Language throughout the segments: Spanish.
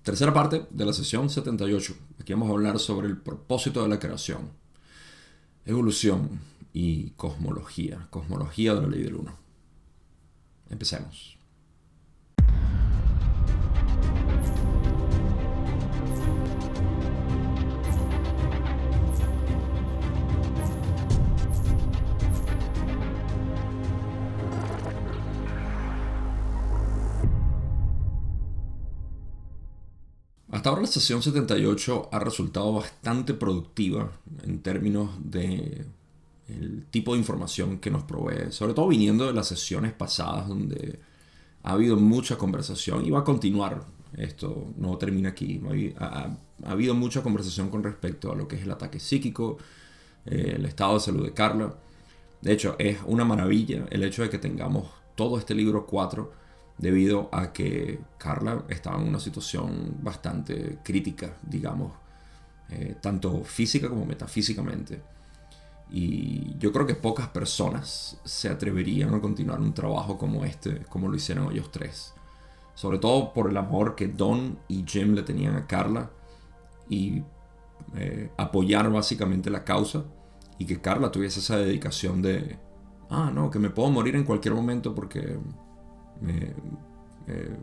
Tercera parte de la sesión 78. Aquí vamos a hablar sobre el propósito de la creación, evolución y cosmología. Cosmología de la ley del uno. Empecemos. Hasta ahora la sesión 78 ha resultado bastante productiva en términos de el tipo de información que nos provee, sobre todo viniendo de las sesiones pasadas donde ha habido mucha conversación y va a continuar. Esto no termina aquí. Ha habido mucha conversación con respecto a lo que es el ataque psíquico, el estado de salud de Carla. De hecho, es una maravilla el hecho de que tengamos todo este libro 4 debido a que Carla estaba en una situación bastante crítica, digamos, tanto física como metafísicamente. Y yo creo que pocas personas se atreverían a continuar un trabajo como este, como lo hicieron ellos tres. Sobre todo por el amor que Don y Jim le tenían a Carla y apoyar básicamente la causa, y que Carla tuviese esa dedicación de, no, que me puedo morir en cualquier momento porque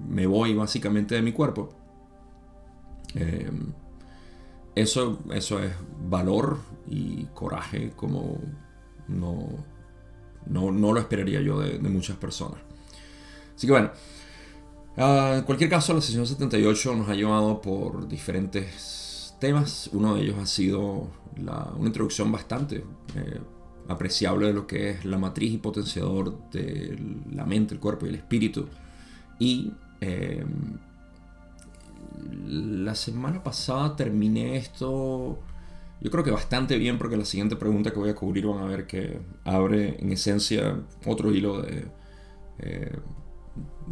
me voy básicamente de mi cuerpo. Eso es valor y coraje como no lo esperaría yo de muchas personas. Así que bueno, en cualquier caso, la sesión 78 nos ha llevado por diferentes temas. Uno de ellos ha sido una introducción bastante apreciable de lo que es la matriz y potenciador de la mente, el cuerpo y el espíritu. Y la semana pasada terminé esto, yo creo que bastante bien, porque la siguiente pregunta que voy a cubrir van a ver que abre en esencia otro hilo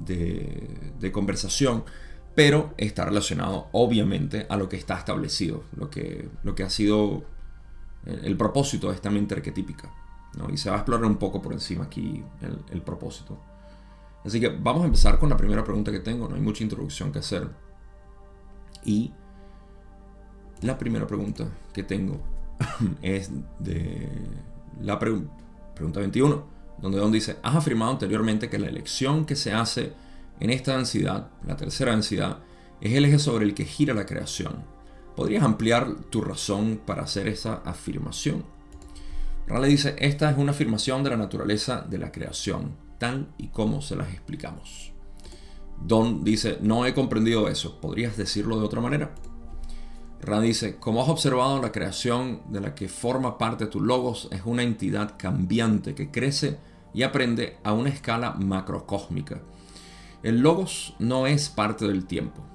de conversación, pero está relacionado obviamente a lo que está establecido, lo que ha sido el propósito de esta mente arquetípica, ¿no? Y se va a explorar un poco por encima aquí el propósito. Así que vamos a empezar con la primera pregunta que tengo. No hay mucha introducción que hacer. Y la primera pregunta que tengo es de la pregunta 21, donde Don dice: has afirmado anteriormente que la elección que se hace en esta densidad, la tercera densidad, es el eje sobre el que gira la creación. ¿Podrías ampliar tu razón para hacer esa afirmación? Raleigh dice: esta es una afirmación de la naturaleza de la creación, tal y como se las explicamos. Don dice: no he comprendido eso, ¿podrías decirlo de otra manera? Ra dice: como has observado, la creación de la que forma parte tu logos es una entidad cambiante que crece y aprende a una escala macrocósmica. El logos no es parte del tiempo.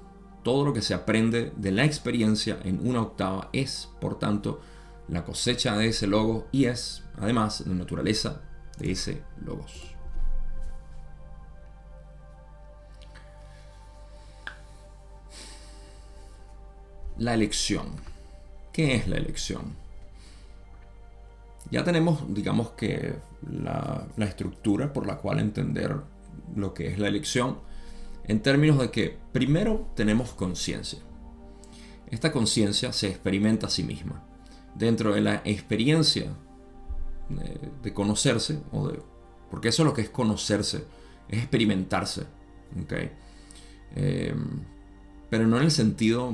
Todo lo que se aprende de la experiencia en una octava es, por tanto, la cosecha de ese logos y es, además, la naturaleza de ese logos. La elección. ¿Qué es la elección? Ya tenemos, digamos que, la estructura por la cual entender lo que es la elección, en términos de que primero tenemos conciencia. Esta conciencia se experimenta a sí misma. Dentro de la experiencia de conocerse, porque eso es lo que es conocerse, es experimentarse, ¿okay? Pero no en el sentido...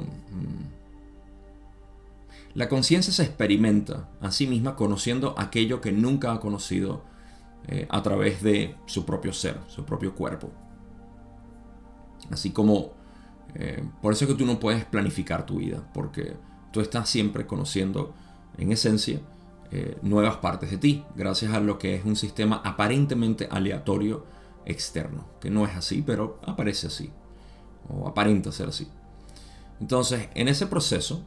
La conciencia se experimenta a sí misma conociendo aquello que nunca ha conocido a través de su propio ser, su propio cuerpo. Así como... por eso es que tú no puedes planificar tu vida, porque tú estás siempre conociendo, en esencia, nuevas partes de ti, gracias a lo que es un sistema aparentemente aleatorio externo, que no es así, pero aparece así, o aparenta ser así. Entonces, en ese proceso,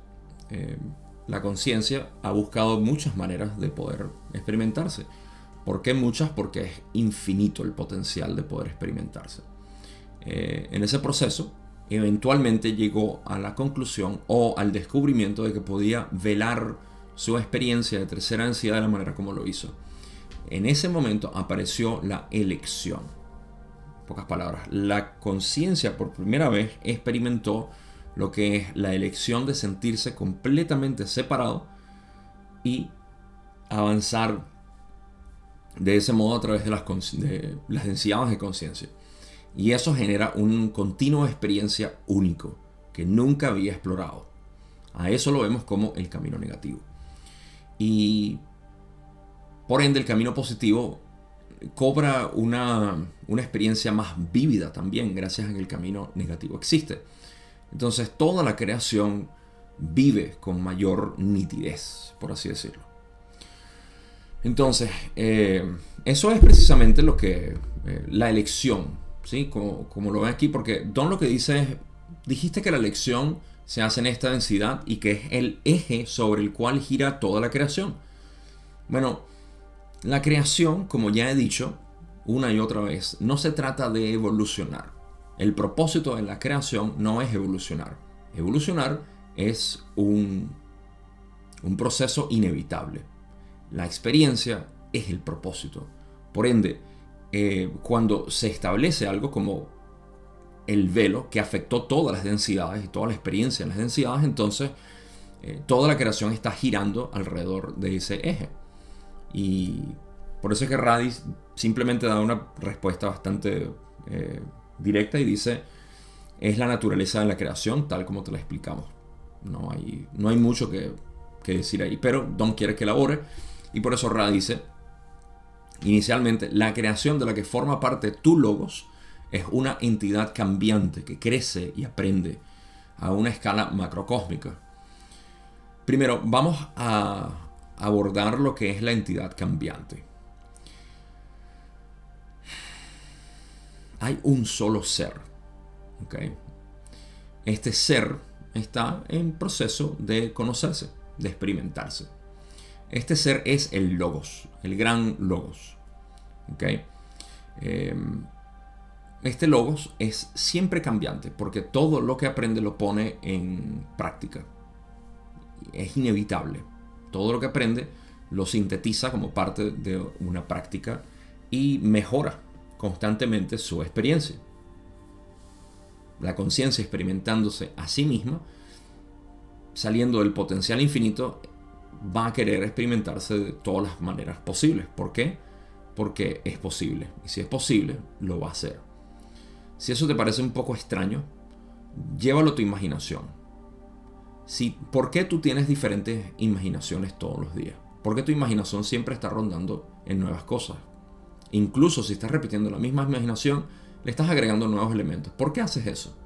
la conciencia ha buscado muchas maneras de poder experimentarse. ¿Por qué muchas? Porque es infinito el potencial de poder experimentarse. En ese proceso, eventualmente llegó a la conclusión o al descubrimiento de que podía velar su experiencia de tercera densidad de la manera como lo hizo. En ese momento apareció la elección. En pocas palabras, la conciencia por primera vez experimentó lo que es la elección de sentirse completamente separado y avanzar de ese modo a través de las densidades de conciencia. Y eso genera un continuo de experiencia único que nunca había explorado. A eso lo vemos como el camino negativo. Y por ende el camino positivo cobra una experiencia más vívida también gracias a que el camino negativo existe. Entonces toda la creación vive con mayor nitidez, por así decirlo. Entonces, eso es precisamente lo que la elección, ¿sí? Como lo ven aquí, porque Don lo que dice es, dijiste que la elección se hace en esta densidad y que es el eje sobre el cual gira toda la creación. Bueno, la creación, como ya he dicho una y otra vez, no se trata de evolucionar. El propósito de la creación no es evolucionar. Evolucionar es un proceso inevitable. La experiencia es el propósito. Por ende, cuando se establece algo como el velo que afectó todas las densidades y toda la experiencia en las densidades, entonces toda la creación está girando alrededor de ese eje. Y por eso es que Radis simplemente da una respuesta bastante directa y dice, es la naturaleza de la creación tal como te la explicamos. No hay mucho que decir ahí, pero Don quiere que elabore. Y por eso Ra dice, inicialmente, la creación de la que forma parte tu logos es una entidad cambiante que crece y aprende a una escala macrocósmica. Primero, vamos a abordar lo que es la entidad cambiante. Hay un solo ser, ¿okay? Este ser está en proceso de conocerse, de experimentarse. Este ser es el Logos, el gran Logos. ¿Okay? Este Logos es siempre cambiante porque todo lo que aprende lo pone en práctica. Es inevitable. Todo lo que aprende lo sintetiza como parte de una práctica y mejora constantemente su experiencia. La conciencia experimentándose a sí misma, saliendo del potencial infinito, va a querer experimentarse de todas las maneras posibles. ¿Por qué? Porque es posible. Y si es posible, lo va a hacer. Si eso te parece un poco extraño, llévalo a tu imaginación. ¿Por qué tú tienes diferentes imaginaciones todos los días? ¿Por qué tu imaginación siempre está rondando en nuevas cosas? Incluso si estás repitiendo la misma imaginación, le estás agregando nuevos elementos. ¿Por qué haces eso?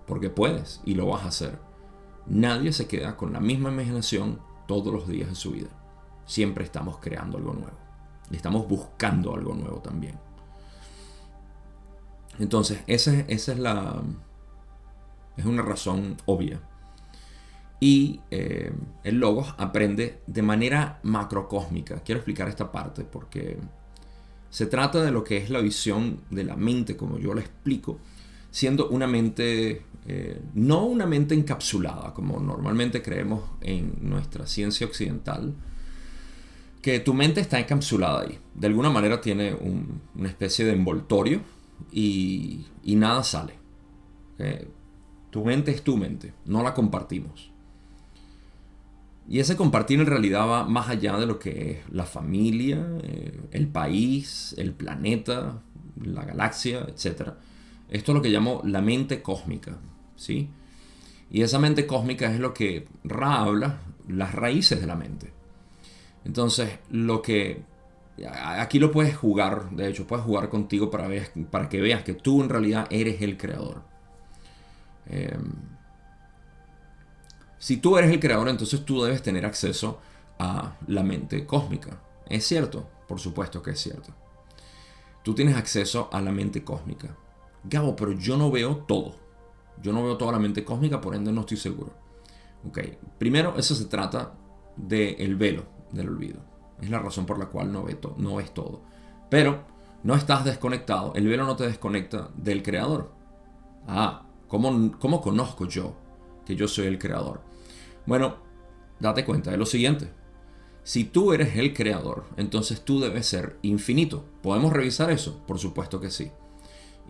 Porque puedes y lo vas a hacer. Nadie se queda con la misma imaginación todos los días de su vida. Siempre estamos creando algo nuevo. Y estamos buscando algo nuevo también. Entonces, esa es una razón obvia. Y el Logos aprende de manera macrocósmica. Quiero explicar esta parte porque se trata de lo que es la visión de la mente, como yo la explico, siendo una mente, no una mente encapsulada, como normalmente creemos en nuestra ciencia occidental, que tu mente está encapsulada ahí. De alguna manera tiene una especie de envoltorio y nada sale. Tu mente es tu mente, no la compartimos. Y ese compartir en realidad va más allá de lo que es la familia, el país, el planeta, la galaxia, etc. Esto es lo que llamo la mente cósmica, ¿sí? Y esa mente cósmica es lo que Ra habla, las raíces de la mente. Entonces, aquí lo puedes jugar, de hecho, puedes jugar contigo para que veas que tú en realidad eres el creador. Si tú eres el creador, entonces tú debes tener acceso a la mente cósmica. ¿Es cierto? Por supuesto que es cierto. Tú tienes acceso a la mente cósmica. Gabo, pero yo no veo todo. Yo no veo toda la mente cósmica, por ende no estoy seguro. Ok, primero eso se trata del velo del olvido. Es la razón por la cual no ves todo. Pero no estás desconectado. El velo no te desconecta del creador. ¿Cómo conozco yo que yo soy el creador? Bueno, date cuenta de lo siguiente. Si tú eres el creador, entonces tú debes ser infinito. ¿Podemos revisar eso? Por supuesto que sí.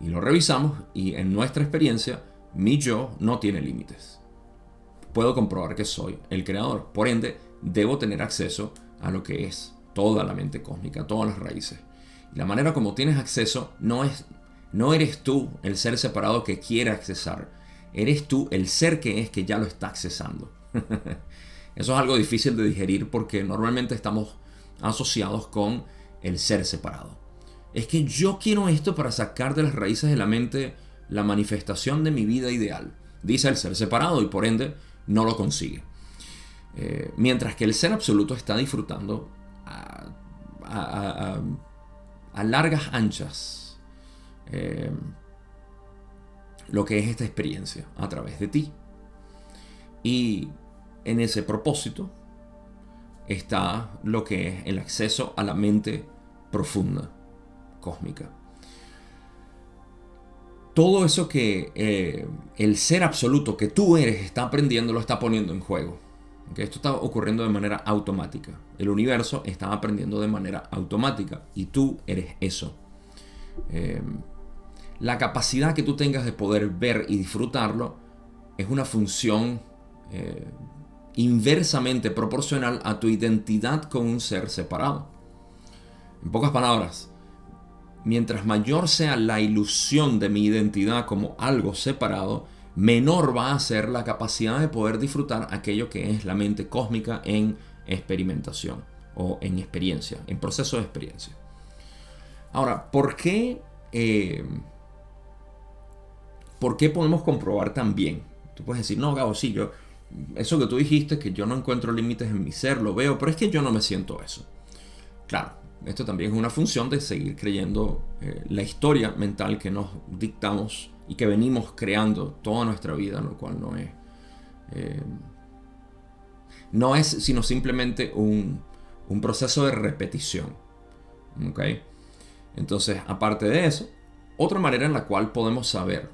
Y lo revisamos y en nuestra experiencia Mi yo no tiene límites. Puedo comprobar que soy el creador. Por ende, debo tener acceso a lo que es toda la mente cósmica, todas las raíces. Y la manera como tienes acceso no eres tú el ser separado que quiere accesar. Eres tú el ser que es que ya lo está accesando. Eso es algo difícil de digerir porque normalmente estamos asociados con el ser separado. Es que yo quiero esto para sacar de las raíces de la mente la manifestación de mi vida ideal, dice el ser separado, y por ende no lo consigue. Mientras que el ser absoluto está disfrutando a largas anchas lo que es esta experiencia a través de ti. Y en ese propósito está lo que es el acceso a la mente profunda, cósmica. Todo eso que el ser absoluto que tú eres está aprendiendo, lo está poniendo en juego. ¿Okay? Esto está ocurriendo de manera automática. El universo está aprendiendo de manera automática y tú eres eso. La capacidad que tú tengas de poder ver y disfrutarlo es una función inversamente proporcional a tu identidad con un ser separado. En pocas palabras, mientras mayor sea la ilusión de mi identidad como algo separado, menor va a ser la capacidad de poder disfrutar aquello que es la mente cósmica en experimentación o en experiencia, en proceso de experiencia. Ahora, ¿por qué podemos comprobar también? Tú puedes decir, no, Gabo, sí, eso que tú dijiste, que yo no encuentro límites en mi ser, lo veo, pero es que yo no me siento eso. Claro, esto también es una función de seguir creyendo la historia mental que nos dictamos y que venimos creando toda nuestra vida, lo cual no es sino simplemente un proceso de repetición. ¿Okay? Entonces, aparte de eso, otra manera en la cual podemos saber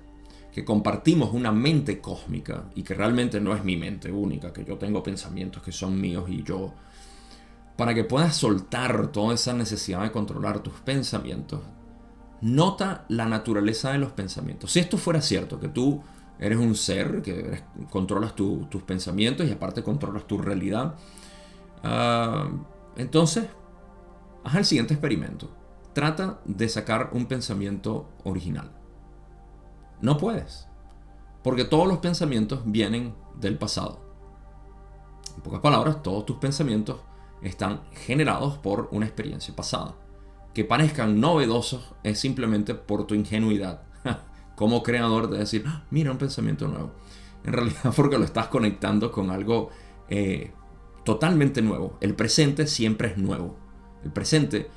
que compartimos una mente cósmica y que realmente no es mi mente única, que yo tengo pensamientos que son míos y yo, para que puedas soltar toda esa necesidad de controlar tus pensamientos, nota la naturaleza de los pensamientos. Si esto fuera cierto, que tú eres un ser, que controlas tus pensamientos y aparte controlas tu realidad, entonces haz el siguiente experimento. Trata de sacar un pensamiento original. No puedes, porque todos los pensamientos vienen del pasado. En pocas palabras, todos tus pensamientos están generados por una experiencia pasada. Que parezcan novedosos es simplemente por tu ingenuidad como creador de decir, mira, un pensamiento nuevo. En realidad porque lo estás conectando con algo totalmente nuevo. El presente siempre es nuevo. El presente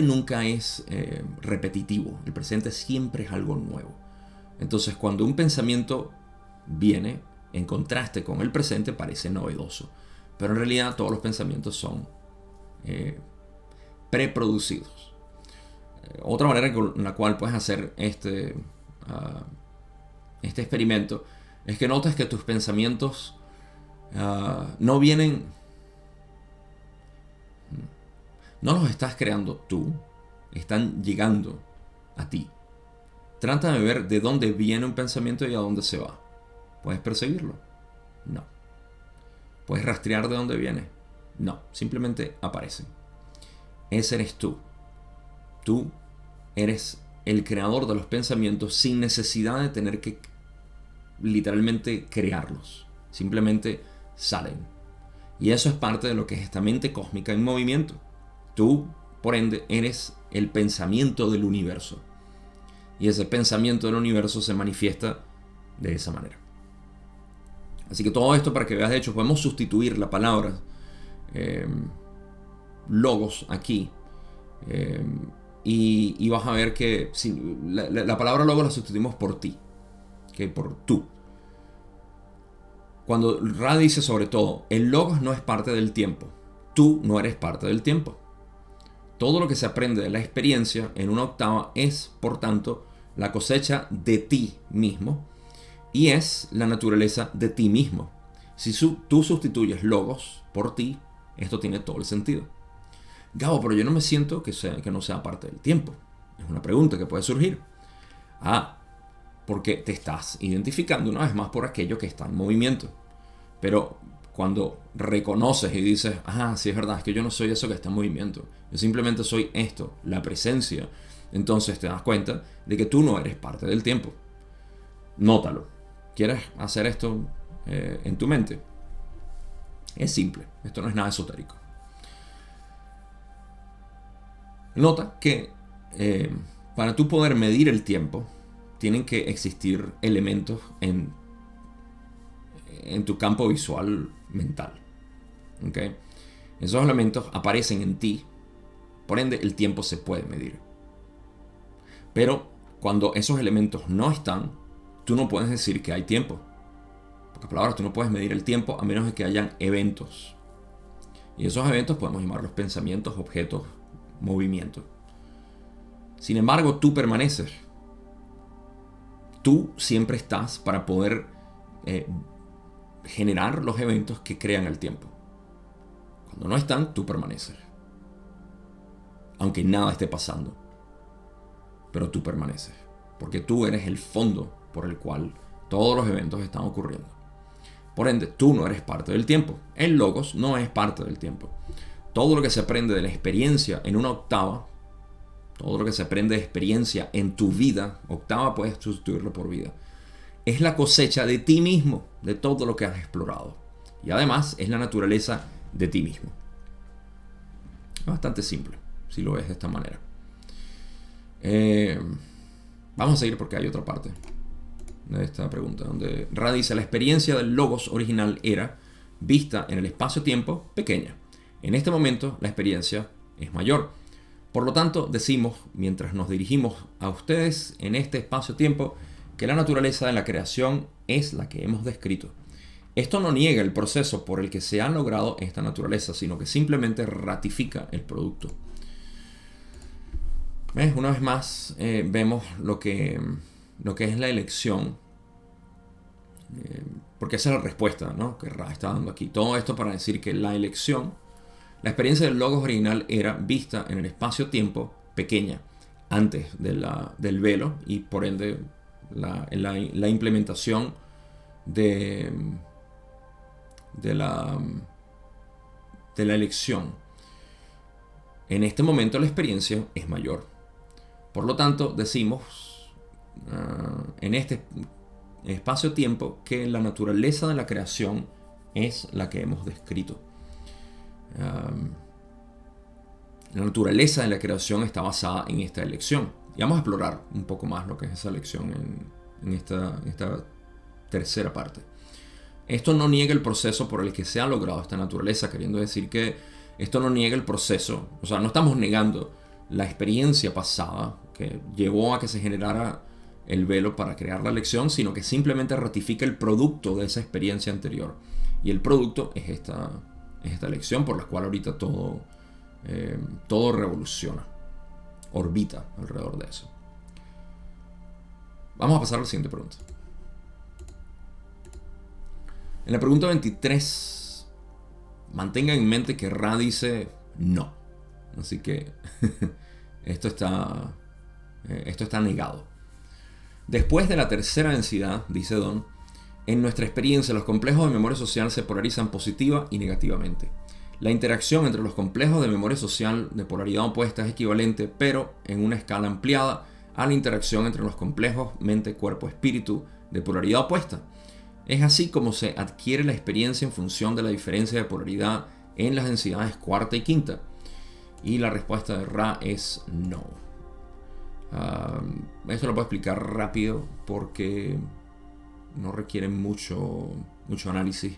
nunca es repetitivo. El presente siempre es algo nuevo. Entonces, cuando un pensamiento viene en contraste con el presente, parece novedoso. Pero en realidad todos los pensamientos son preproducidos. Otra manera con la cual puedes hacer este experimento es que notes que tus pensamientos no vienen, no los estás creando tú, están llegando a ti. Trata de ver de dónde viene un pensamiento y a dónde se va. ¿Puedes perseguirlo? No. ¿Puedes rastrear de dónde viene? No, simplemente aparecen. Ese eres tú. Tú eres el creador de los pensamientos sin necesidad de tener que literalmente crearlos. Simplemente salen. Y eso es parte de lo que es esta mente cósmica en movimiento. Tú, por ende, eres el pensamiento del universo. Y ese pensamiento del universo se manifiesta de esa manera. Así que todo esto para que veas, de hecho, podemos sustituir la palabra logos aquí. Y vas a ver que si, la palabra logos la sustituimos por ti. ¿Okay? Por tú. Cuando Ra dice sobre todo, el logos no es parte del tiempo. Tú no eres parte del tiempo. Todo lo que se aprende de la experiencia en una octava es, por tanto, la cosecha de ti mismo y es la naturaleza de ti mismo. Si tú sustituyes logos por ti, esto tiene todo el sentido. Gabo, pero yo no me siento que no sea parte del tiempo. Es una pregunta que puede surgir. porque te estás identificando una vez más por aquello que está en movimiento. Pero cuando reconoces y dices, sí es verdad, es que yo no soy eso que está en movimiento, yo simplemente soy esto, la presencia, entonces te das cuenta de que tú no eres parte del tiempo. Nótalo. ¿Quieres hacer esto en tu mente? Es simple, esto no es nada esotérico. Nota que para tú poder medir el tiempo, tienen que existir elementos en tu campo visual mental. ¿Okay? Esos elementos aparecen en ti, por ende el tiempo se puede medir. Pero cuando esos elementos no están, tú no puedes decir que hay tiempo. En pocas palabras, tú no puedes medir el tiempo a menos de que hayan eventos. Y esos eventos podemos llamarlos pensamientos, objetos, movimientos. Sin embargo, tú permaneces. Tú siempre estás para poder generar los eventos que crean el tiempo. Cuando no están, tú permaneces. Aunque nada esté pasando. Pero tú permaneces. Porque tú eres el fondo por el cual todos los eventos están ocurriendo. Por ende, tú no eres parte del tiempo. El logos no es parte del tiempo. Todo lo que se aprende de la experiencia en una octava, todo lo que se aprende de experiencia en tu vida, octava puedes sustituirlo por vida, es la cosecha de ti mismo, de todo lo que has explorado. Y además es la naturaleza de ti mismo. Es bastante simple, si lo ves de esta manera. Vamos a seguir porque hay otra parte de esta pregunta, donde Ra dice: la experiencia del logos original era vista en el espacio-tiempo pequeña. En este momento la experiencia es mayor. Por lo tanto, decimos, mientras nos dirigimos a ustedes en este espacio-tiempo, que la naturaleza de la creación es la que hemos descrito. Esto no niega el proceso por el que se ha logrado esta naturaleza, sino que simplemente ratifica el producto. ¿Ves? Una vez más vemos lo que es la elección, porque esa es la respuesta, ¿no?, que Ra está dando aquí. Todo esto para decir que la elección, la experiencia del logos original era vista en el espacio-tiempo pequeña, antes del velo, y por ende la implementación de la elección. En este momento la experiencia es mayor. Por lo tanto, decimos en este espacio-tiempo que la naturaleza de la creación es la que hemos descrito. La naturaleza de la creación está basada en esta elección. Y vamos a explorar un poco más lo que es esa elección en esta tercera parte. Esto no niega el proceso por el que se ha logrado esta naturaleza, queriendo decir que esto no niega el proceso. O sea, no estamos negando la experiencia pasada que llevó a que se generara el velo para crear la elección, sino que simplemente ratifica el producto de esa experiencia anterior. Y el producto es esta elección por la cual ahorita todo revoluciona, orbita alrededor de eso. Vamos a pasar a la siguiente pregunta. En la pregunta 23, mantengan en mente que Ra dice no. Así que esto está negado. Después de la tercera densidad, dice Don, en nuestra experiencia los complejos de memoria social se polarizan positiva y negativamente. La interacción entre los complejos de memoria social de polaridad opuesta es equivalente, pero en una escala ampliada, a la interacción entre los complejos mente, cuerpo, espíritu de polaridad opuesta. Es así como se adquiere la experiencia en función de la diferencia de polaridad en las densidades cuarta y quinta. Y la respuesta de Ra es no. Esto lo puedo explicar rápido porque no requiere mucho análisis.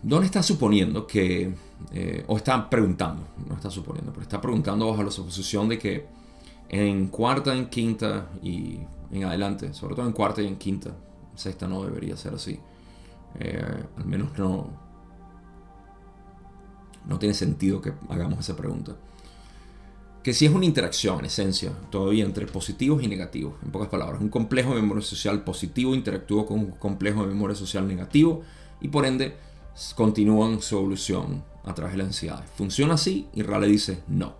Don está suponiendo que, o está preguntando, no está suponiendo, pero está preguntando bajo la suposición de que en cuarta, en quinta y en adelante, sobre todo en cuarta y en quinta, sexta no debería ser así. Al menos no tiene sentido que hagamos esa pregunta. Que si es una interacción, en esencia, todavía entre positivos y negativos. En pocas palabras, un complejo de memoria social positivo interactúa con un complejo de memoria social negativo y por ende continúan su evolución a través de las densidades. ¿Funciona así? Y Ra le dice no.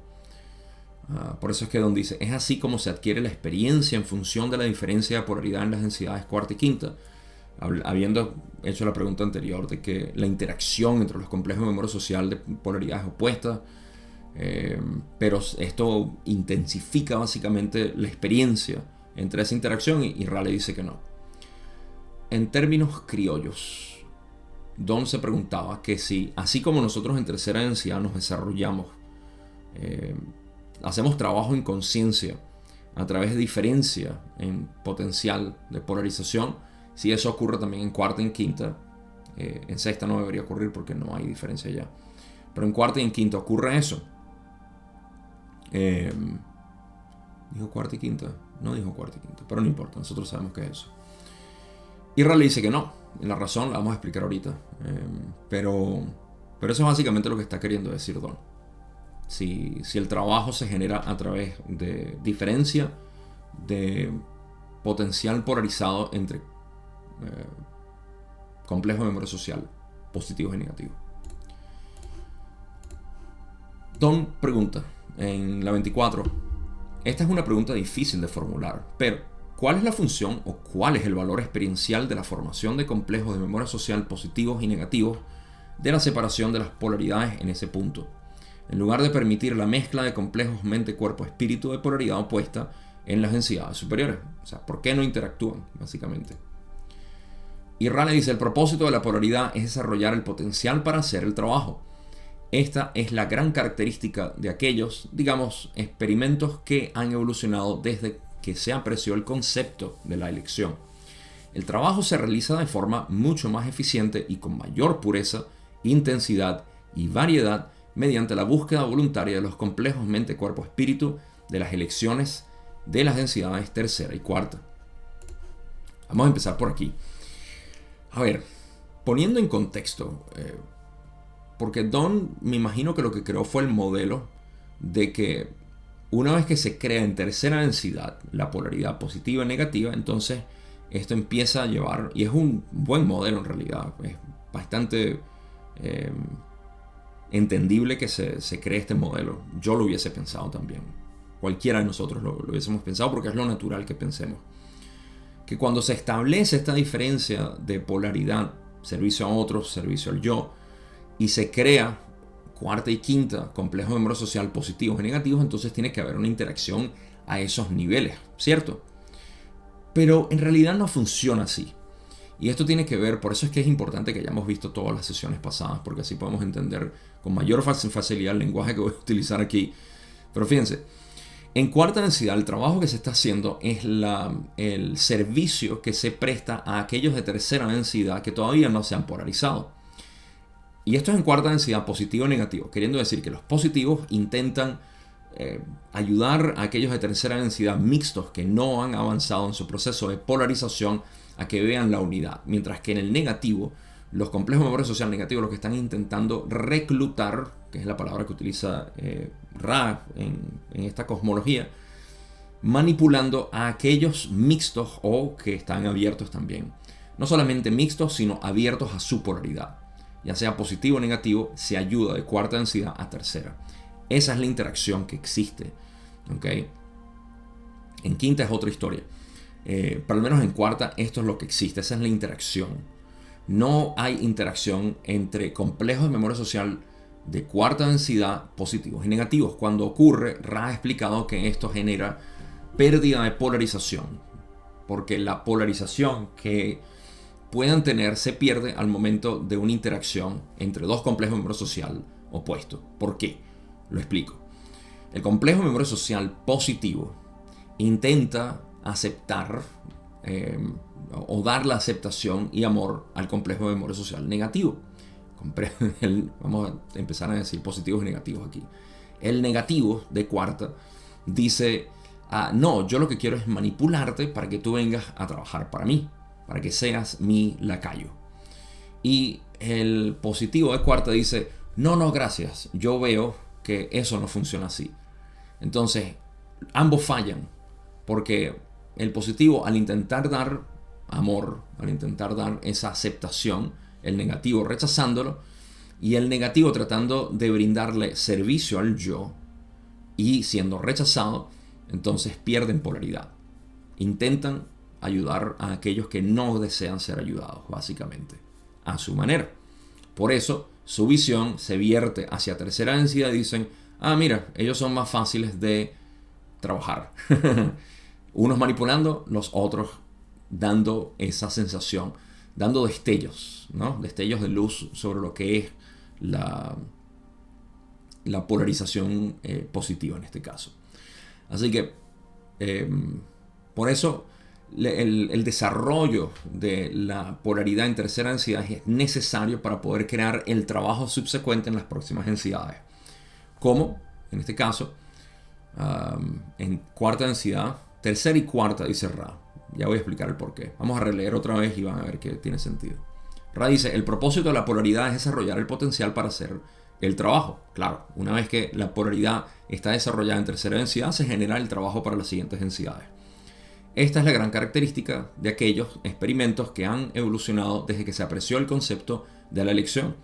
Por eso es que Don dice, es así como se adquiere la experiencia en función de la diferencia de polaridad en las densidades cuarta y quinta. Habiendo hecho la pregunta anterior de que la interacción entre los complejos de memoria social de polaridades opuestas, pero esto intensifica básicamente la experiencia entre esa interacción, y Raleigh dice que no. En términos criollos, Don se preguntaba que si, así como nosotros en tercera densidad nos desarrollamos, hacemos trabajo en conciencia a través de diferencia en potencial de polarización, si eso ocurre también en cuarta y en quinta, en sexta no debería ocurrir porque no hay diferencia ya, pero en cuarta y en quinta ocurre eso. ¿Dijo cuarta y quinta? No dijo cuarta y quinta, pero no importa, nosotros sabemos que es eso. Y Raleigh dice que no, la razón la vamos a explicar ahorita, pero eso es básicamente lo que está queriendo decir Don. Si el trabajo se genera a través de diferencia de potencial polarizado entre complejos de memoria social, positivos y negativos. Don pregunta en la 24, esta es una pregunta difícil de formular, pero ¿cuál es la función o cuál es el valor experiencial de la formación de complejos de memoria social positivos y negativos de la separación de las polaridades en ese punto? En lugar de permitir la mezcla de complejos mente-cuerpo-espíritu de polaridad opuesta en las densidades superiores. O sea, ¿por qué no interactúan, básicamente? Y Raleigh dice, el propósito de la polaridad es desarrollar el potencial para hacer el trabajo. Esta es la gran característica de aquellos, digamos, experimentos que han evolucionado desde que se apreció el concepto de la elección. El trabajo se realiza de forma mucho más eficiente y con mayor pureza, intensidad y variedad mediante la búsqueda voluntaria de los complejos mente-cuerpo-espíritu de las elecciones de las densidades tercera y cuarta. Vamos a empezar por aquí. A ver, poniendo en contexto, porque Don me imagino que lo que creó fue el modelo de que una vez que se crea en tercera densidad la polaridad positiva y negativa, entonces esto empieza a llevar, y es un buen modelo en realidad, es bastante entendible que se cree este modelo. Yo lo hubiese pensado también. Cualquiera de nosotros lo hubiésemos pensado porque es lo natural que pensemos. Que cuando se establece esta diferencia de polaridad, servicio a otros, servicio al yo, y se crea cuarta y quinta complejos de memoria social positivos y negativos, entonces tiene que haber una interacción a esos niveles, ¿cierto? Pero en realidad no funciona así. Y esto tiene que ver, por eso es que es importante que hayamos visto todas las sesiones pasadas, porque así podemos entender con mayor facilidad el lenguaje que voy a utilizar aquí. Pero fíjense, en cuarta densidad el trabajo que se está haciendo es el servicio que se presta a aquellos de tercera densidad que todavía no se han polarizado. Y esto es en cuarta densidad positivo y negativo, queriendo decir que los positivos intentan ayudar a aquellos de tercera densidad mixtos que no han avanzado en su proceso de polarización a que vean la unidad, mientras que en el negativo, los complejos de memoria social negativos lo que están intentando reclutar, que es la palabra que utiliza Ra en esta cosmología, manipulando a aquellos mixtos o que están abiertos también. No solamente mixtos, sino abiertos a su polaridad. Ya sea positivo o negativo, se ayuda de cuarta densidad a tercera. Esa es la interacción que existe. ¿Okay? En quinta es otra historia. Pero al menos en cuarta esto es lo que existe. Esa es la interacción. No hay interacción entre complejos de memoria social de cuarta densidad positivos y negativos. Cuando ocurre, Ra ha explicado que esto genera pérdida de polarización. Porque la polarización que puedan tener se pierde al momento de una interacción entre dos complejos de memoria social opuestos. ¿Por qué? Lo explico. El complejo de memoria social positivo intenta aceptar o dar la aceptación y amor al complejo de memoria social negativo. Vamos a empezar a decir positivos y negativos aquí. El negativo de cuarta dice, no, yo lo que quiero es manipularte para que tú vengas a trabajar para mí, para que seas mi lacayo. Y el positivo de cuarta dice, no, gracias, yo veo que eso no funciona así. Entonces, ambos fallan, porque el positivo, al intentar dar amor, al intentar dar esa aceptación, el negativo rechazándolo, y el negativo tratando de brindarle servicio al yo, y siendo rechazado, entonces pierden polaridad. Intentan ayudar a aquellos que no desean ser ayudados, básicamente, a su manera. Por eso, su visión se vierte hacia tercera densidad y dicen, mira, ellos son más fáciles de trabajar. Unos manipulando, los otros dando esa sensación, dando destellos, ¿no? Destellos de luz sobre lo que es la polarización positiva en este caso. Así que, por eso, el desarrollo de la polaridad en tercera densidad es necesario para poder crear el trabajo subsecuente en las próximas densidades. Como, en este caso, en cuarta densidad, tercera y cuarta, dice Ra. Ya voy a explicar el porqué. Vamos a releer otra vez y van a ver que tiene sentido. Ra dice, el propósito de la polaridad es desarrollar el potencial para hacer el trabajo. Claro, una vez que la polaridad está desarrollada en tercera densidad, se genera el trabajo para las siguientes densidades. Esta es la gran característica de aquellos experimentos que han evolucionado desde que se apreció el concepto de la elección.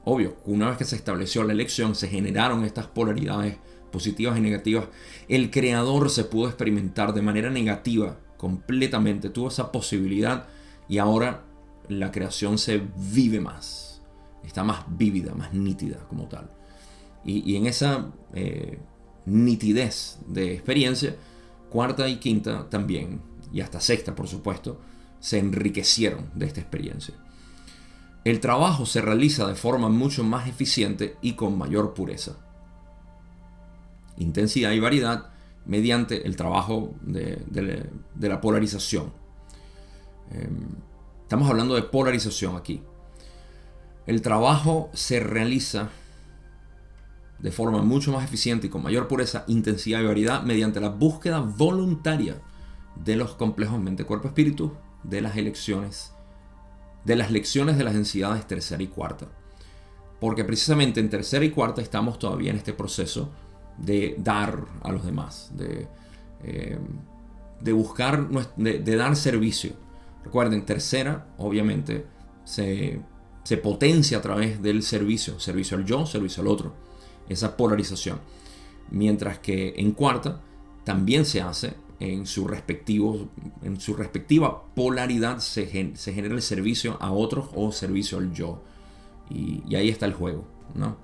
Obvio, una vez que se estableció la elección, se generaron estas polaridades positivas y negativas. El creador se pudo experimentar de manera negativa completamente, tuvo esa posibilidad y ahora la creación se vive más, está más vívida, más nítida como tal. Y en esa nitidez de experiencia, cuarta y quinta también, y hasta sexta por supuesto, se enriquecieron de esta experiencia. El trabajo se realiza de forma mucho más eficiente y con mayor pureza. Intensidad y variedad mediante el trabajo de la polarización. Estamos hablando de polarización aquí. El trabajo se realiza de forma mucho más eficiente y con mayor pureza, intensidad y variedad mediante la búsqueda voluntaria de los complejos mente-cuerpo-espíritu, de las lecciones de las densidades tercera y cuarta. Porque precisamente en tercera y cuarta estamos todavía en este proceso de dar a los demás, de buscar, de dar servicio. Recuerden, tercera obviamente se potencia a través del servicio al yo, servicio al otro, esa polarización. Mientras que en cuarta también se hace en su respectiva polaridad, se genera el servicio a otros o servicio al yo. Y ahí está el juego, ¿no?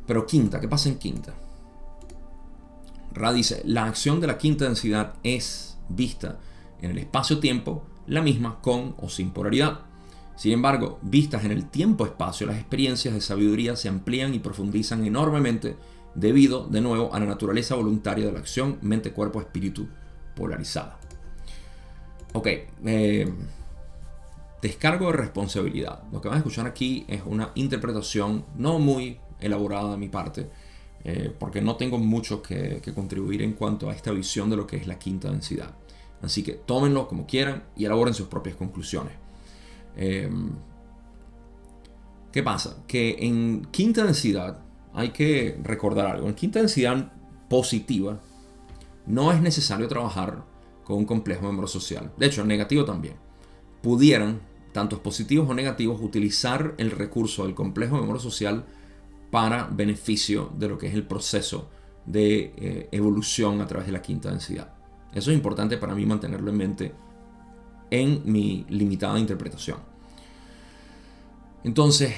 Pero quinta, ¿qué pasa en quinta? Ra dice, la acción de la quinta densidad es vista en el espacio-tiempo la misma con o sin polaridad. Sin embargo, vistas en el tiempo-espacio, las experiencias de sabiduría se amplían y profundizan enormemente debido, de nuevo, a la naturaleza voluntaria de la acción mente-cuerpo-espíritu polarizada. Ok, descargo de responsabilidad. Lo que van a escuchar aquí es una interpretación no muy elaborada de mi parte, porque no tengo mucho que contribuir en cuanto a esta visión de lo que es la quinta densidad. Así que tómenlo como quieran y elaboren sus propias conclusiones. ¿Qué pasa? Que en quinta densidad hay que recordar algo. En quinta densidad positiva no es necesario trabajar con un complejo miembro social. De hecho, en negativo también. Pudieran, tantos positivos o negativos, utilizar el recurso del complejo miembro social para beneficio de lo que es el proceso de evolución a través de la quinta densidad. Eso es importante para mí mantenerlo en mente en mi limitada interpretación. Entonces,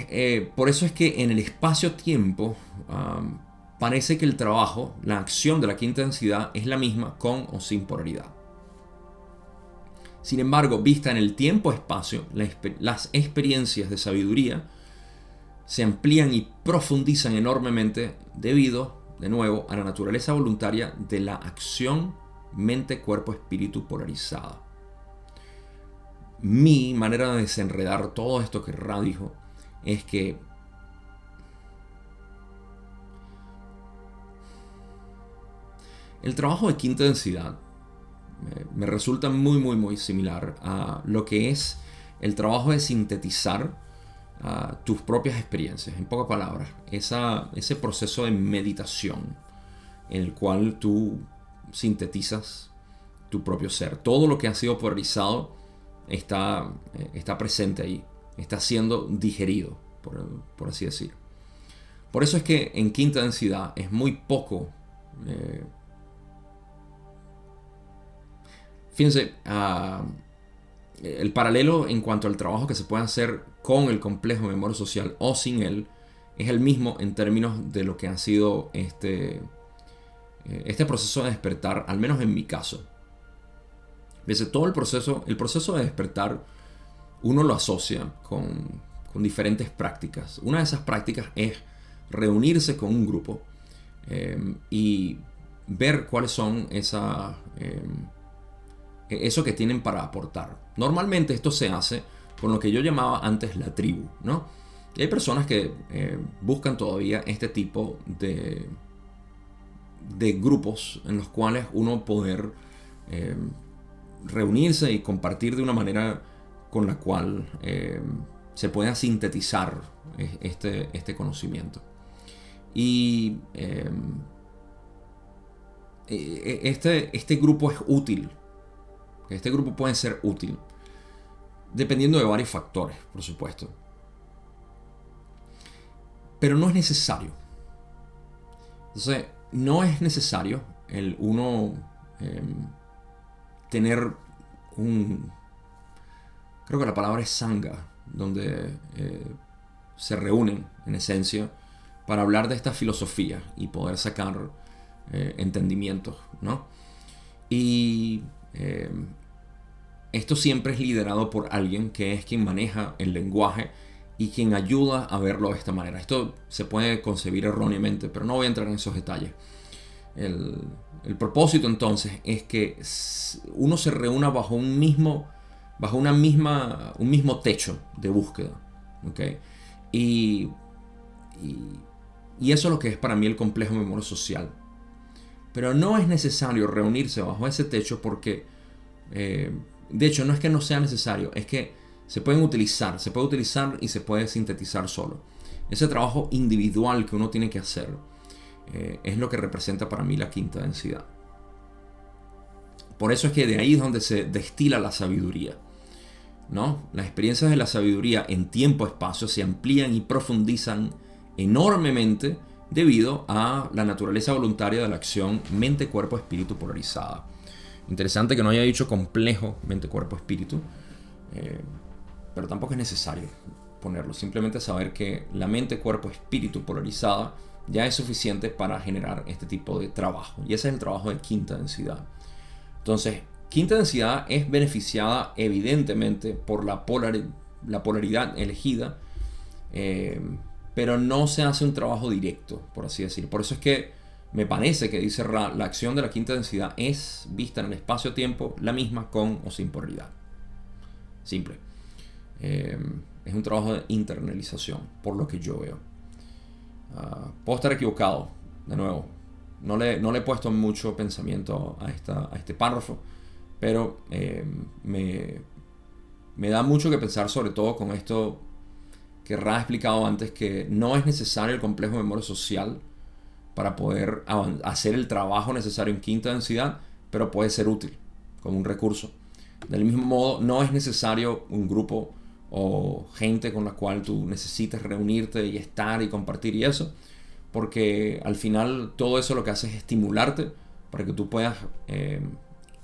por eso es que en el espacio-tiempo parece que el trabajo, la acción de la quinta densidad es la misma con o sin polaridad. Sin embargo, vista en el tiempo-espacio, las experiencias de sabiduría se amplían y profundizan enormemente debido, de nuevo, a la naturaleza voluntaria de la acción mente-cuerpo-espíritu polarizada. Mi manera de desenredar todo esto que Ra dijo es que el trabajo de quinta densidad me resulta muy similar a lo que es el trabajo de sintetizar tus propias experiencias. En pocas palabras, ese proceso de meditación en el cual tú sintetizas tu propio ser. Todo lo que ha sido polarizado está presente ahí, está siendo digerido, por así decir. Por eso es que en quinta densidad es muy poco. Fíjense, el paralelo en cuanto al trabajo que se puede hacer con el complejo de memoria social o sin él es el mismo en términos de lo que ha sido este proceso de despertar, al menos en mi caso. Desde todo el proceso de despertar, uno lo asocia con diferentes prácticas. Una de esas prácticas es reunirse con un grupo y ver cuáles son eso que tienen para aportar. Normalmente esto se hace con lo que yo llamaba antes la tribu, ¿no? Y hay personas que buscan todavía este tipo de grupos en los cuales uno poder reunirse y compartir de una manera con la cual se pueda sintetizar este conocimiento. Y este grupo es útil. Este grupo puede ser útil dependiendo de varios factores, por supuesto. Pero no es necesario. Entonces, no es necesario el uno tener creo que la palabra es sangha, donde se reúnen en esencia para hablar de esta filosofía y poder sacar entendimientos, ¿no? Y esto siempre es liderado por alguien que es quien maneja el lenguaje y quien ayuda a verlo de esta manera. Esto se puede concebir erróneamente, pero no voy a entrar en esos detalles. El propósito entonces es que uno se reúna bajo un mismo techo de búsqueda, ¿okay? Y eso es lo que es para mí el complejo de memoria social. Pero no es necesario reunirse bajo ese techo porque, de hecho, no es que no sea necesario, es que se puede utilizar y se puede sintetizar solo. Ese trabajo individual que uno tiene que hacer es lo que representa para mí la quinta densidad. Por eso es que de ahí es donde se destila la sabiduría, ¿no? Las experiencias de la sabiduría en tiempo-espacio se amplían y profundizan enormemente debido a la naturaleza voluntaria de la acción mente-cuerpo-espíritu polarizada. Interesante que no haya dicho complejo mente-cuerpo-espíritu, pero tampoco es necesario ponerlo. Simplemente saber que la mente-cuerpo-espíritu polarizada ya es suficiente para generar este tipo de trabajo. Y ese es el trabajo de quinta densidad. Entonces, quinta densidad es beneficiada evidentemente por la polaridad elegida, pero no se hace un trabajo directo, por así decirlo. Por eso es que me parece que dice Ra, la acción de la quinta densidad es vista en el espacio-tiempo la misma con o sin polaridad. Simple. Es un trabajo de internalización, por lo que yo veo. Puedo estar equivocado, de nuevo. No le he puesto mucho pensamiento a este párrafo, pero me da mucho que pensar, sobre todo con esto que Ra ha explicado antes, que no es necesario el complejo de memoria social para poder hacer el trabajo necesario en quinta densidad, pero puede ser útil como un recurso. Del mismo modo, no es necesario un grupo o gente con la cual tú necesites reunirte y estar y compartir y eso, porque al final todo eso lo que hace es estimularte para que tú puedas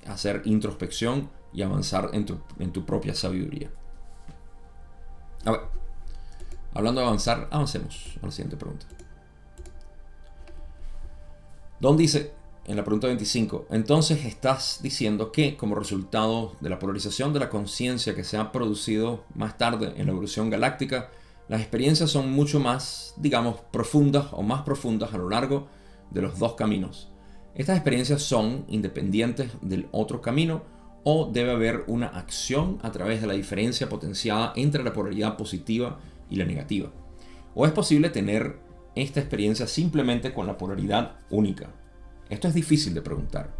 hacer introspección y avanzar en tu propia sabiduría. A ver, hablando de avanzar, avancemos a la siguiente pregunta. Don dice, en la pregunta 25, entonces estás diciendo que como resultado de la polarización de la conciencia que se ha producido más tarde en la evolución galáctica, las experiencias son mucho más, digamos, profundas o más profundas a lo largo de los dos caminos. ¿Estas experiencias son independientes del otro camino o debe haber una acción a través de la diferencia potenciada entre la polaridad positiva y la negativa? ¿O es posible tener esta experiencia simplemente con la polaridad única? Esto es difícil de preguntar.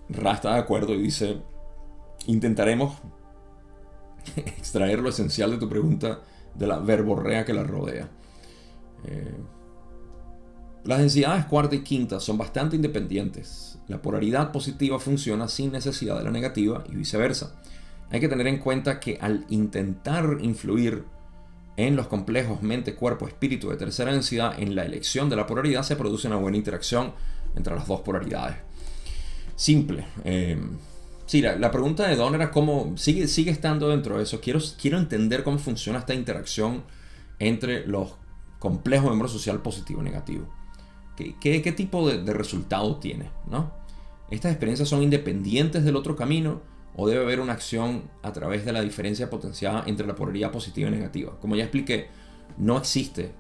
Ra está de acuerdo y dice, intentaremos extraer lo esencial de tu pregunta de la verborrea que la rodea. Las densidades cuarta y quinta son bastante independientes. La polaridad positiva funciona sin necesidad de la negativa y viceversa. Hay que tener en cuenta que al intentar influir En los complejos mente, cuerpo, espíritu de tercera densidad, en la elección de la polaridad se produce una buena interacción entre las dos polaridades. Simple. Sí, la pregunta de Don era cómo sigue estando dentro de eso. Quiero entender cómo funciona esta interacción entre los complejos de miembro social positivo y negativo. ¿Qué tipo de resultado tiene, ¿no? ¿Estas experiencias son independientes del otro camino o debe haber una acción a través de la diferencia potenciada entre la polaridad positiva y negativa? Como ya expliqué, no existe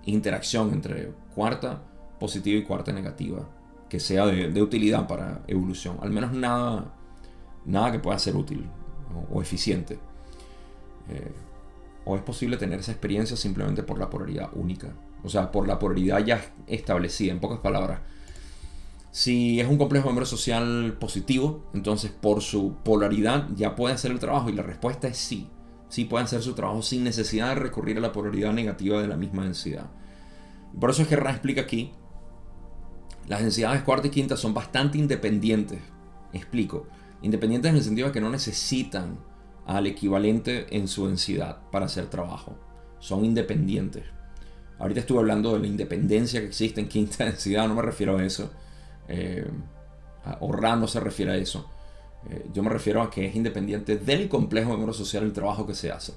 interacción entre cuarta positiva y cuarta negativa que sea de utilidad para evolución. Al menos nada que pueda ser útil o eficiente. O es posible tener esa experiencia simplemente por la polaridad única. O sea, por la polaridad ya establecida. En pocas palabras, si es un complejo de miembro social positivo, entonces por su polaridad ya puede hacer el trabajo. Y la respuesta es sí. Sí pueden hacer su trabajo sin necesidad de recurrir a la polaridad negativa de la misma densidad. Por eso es que Ra explica aquí: las densidades cuarta y quinta son bastante independientes. Explico. Independientes en el sentido de que no necesitan al equivalente en su densidad para hacer trabajo. Son independientes. Ahorita estuve hablando de la independencia que existe en quinta densidad. No me refiero a eso. O Ra no se refiere a eso. Yo me refiero a que es independiente del complejo de miembro social el trabajo que se hace.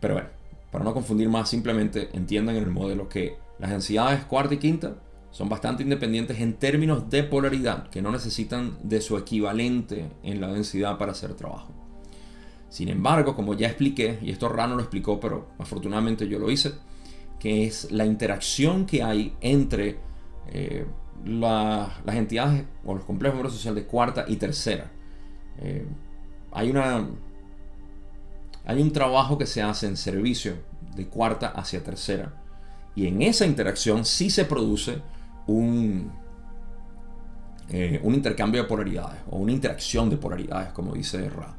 Pero bueno, para no confundir más, simplemente entiendan en el modelo que las densidades cuarta y quinta son bastante independientes en términos de polaridad, que no necesitan de su equivalente en la densidad para hacer trabajo. Sin embargo, como ya expliqué, y esto Ra no lo explicó, pero afortunadamente yo lo hice, que es la interacción que hay entre las entidades o los complejos de miembro social de cuarta y tercera. Hay un trabajo que se hace en servicio de cuarta hacia tercera, y en esa interacción sí se produce un intercambio de polaridades o una interacción de polaridades, como dice Ra.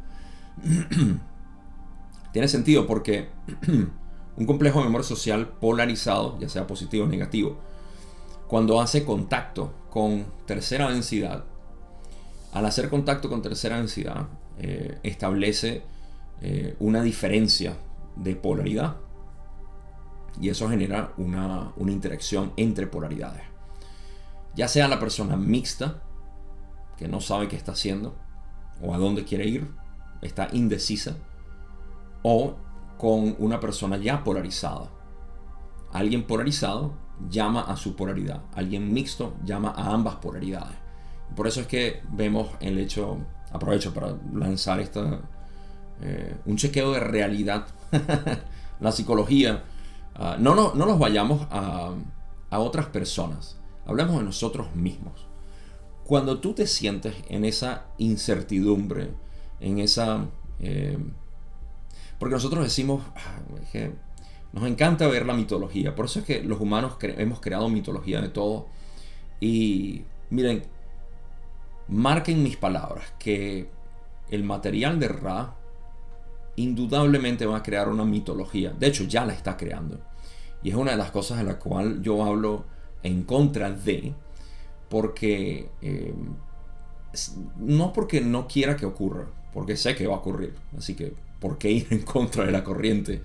Tiene sentido porque un complejo de memoria social polarizado, ya sea positivo o negativo, cuando hace contacto con tercera densidad, al hacer contacto con tercera densidad, establece una diferencia de polaridad, y eso genera una interacción entre polaridades. Ya sea la persona mixta, que no sabe qué está haciendo o a dónde quiere ir, está indecisa, o con una persona ya polarizada. Alguien polarizado llama a su polaridad, alguien mixto llama a ambas polaridades. Por eso es que vemos el hecho, aprovecho para lanzar un chequeo de realidad. La psicología, no nos vayamos a otras personas, hablemos de nosotros mismos. Cuando tú te sientes en esa incertidumbre, en esa... porque nosotros decimos que nos encanta ver la mitología. Por eso es que los humanos hemos creado mitología de todo. Y miren, marquen mis palabras que el material de Ra indudablemente va a crear una mitología. De hecho, ya la está creando. Y es una de las cosas de la cual yo hablo en contra de, porque no porque no quiera que ocurra, porque sé que va a ocurrir. Así que, ¿por qué ir en contra de la corriente?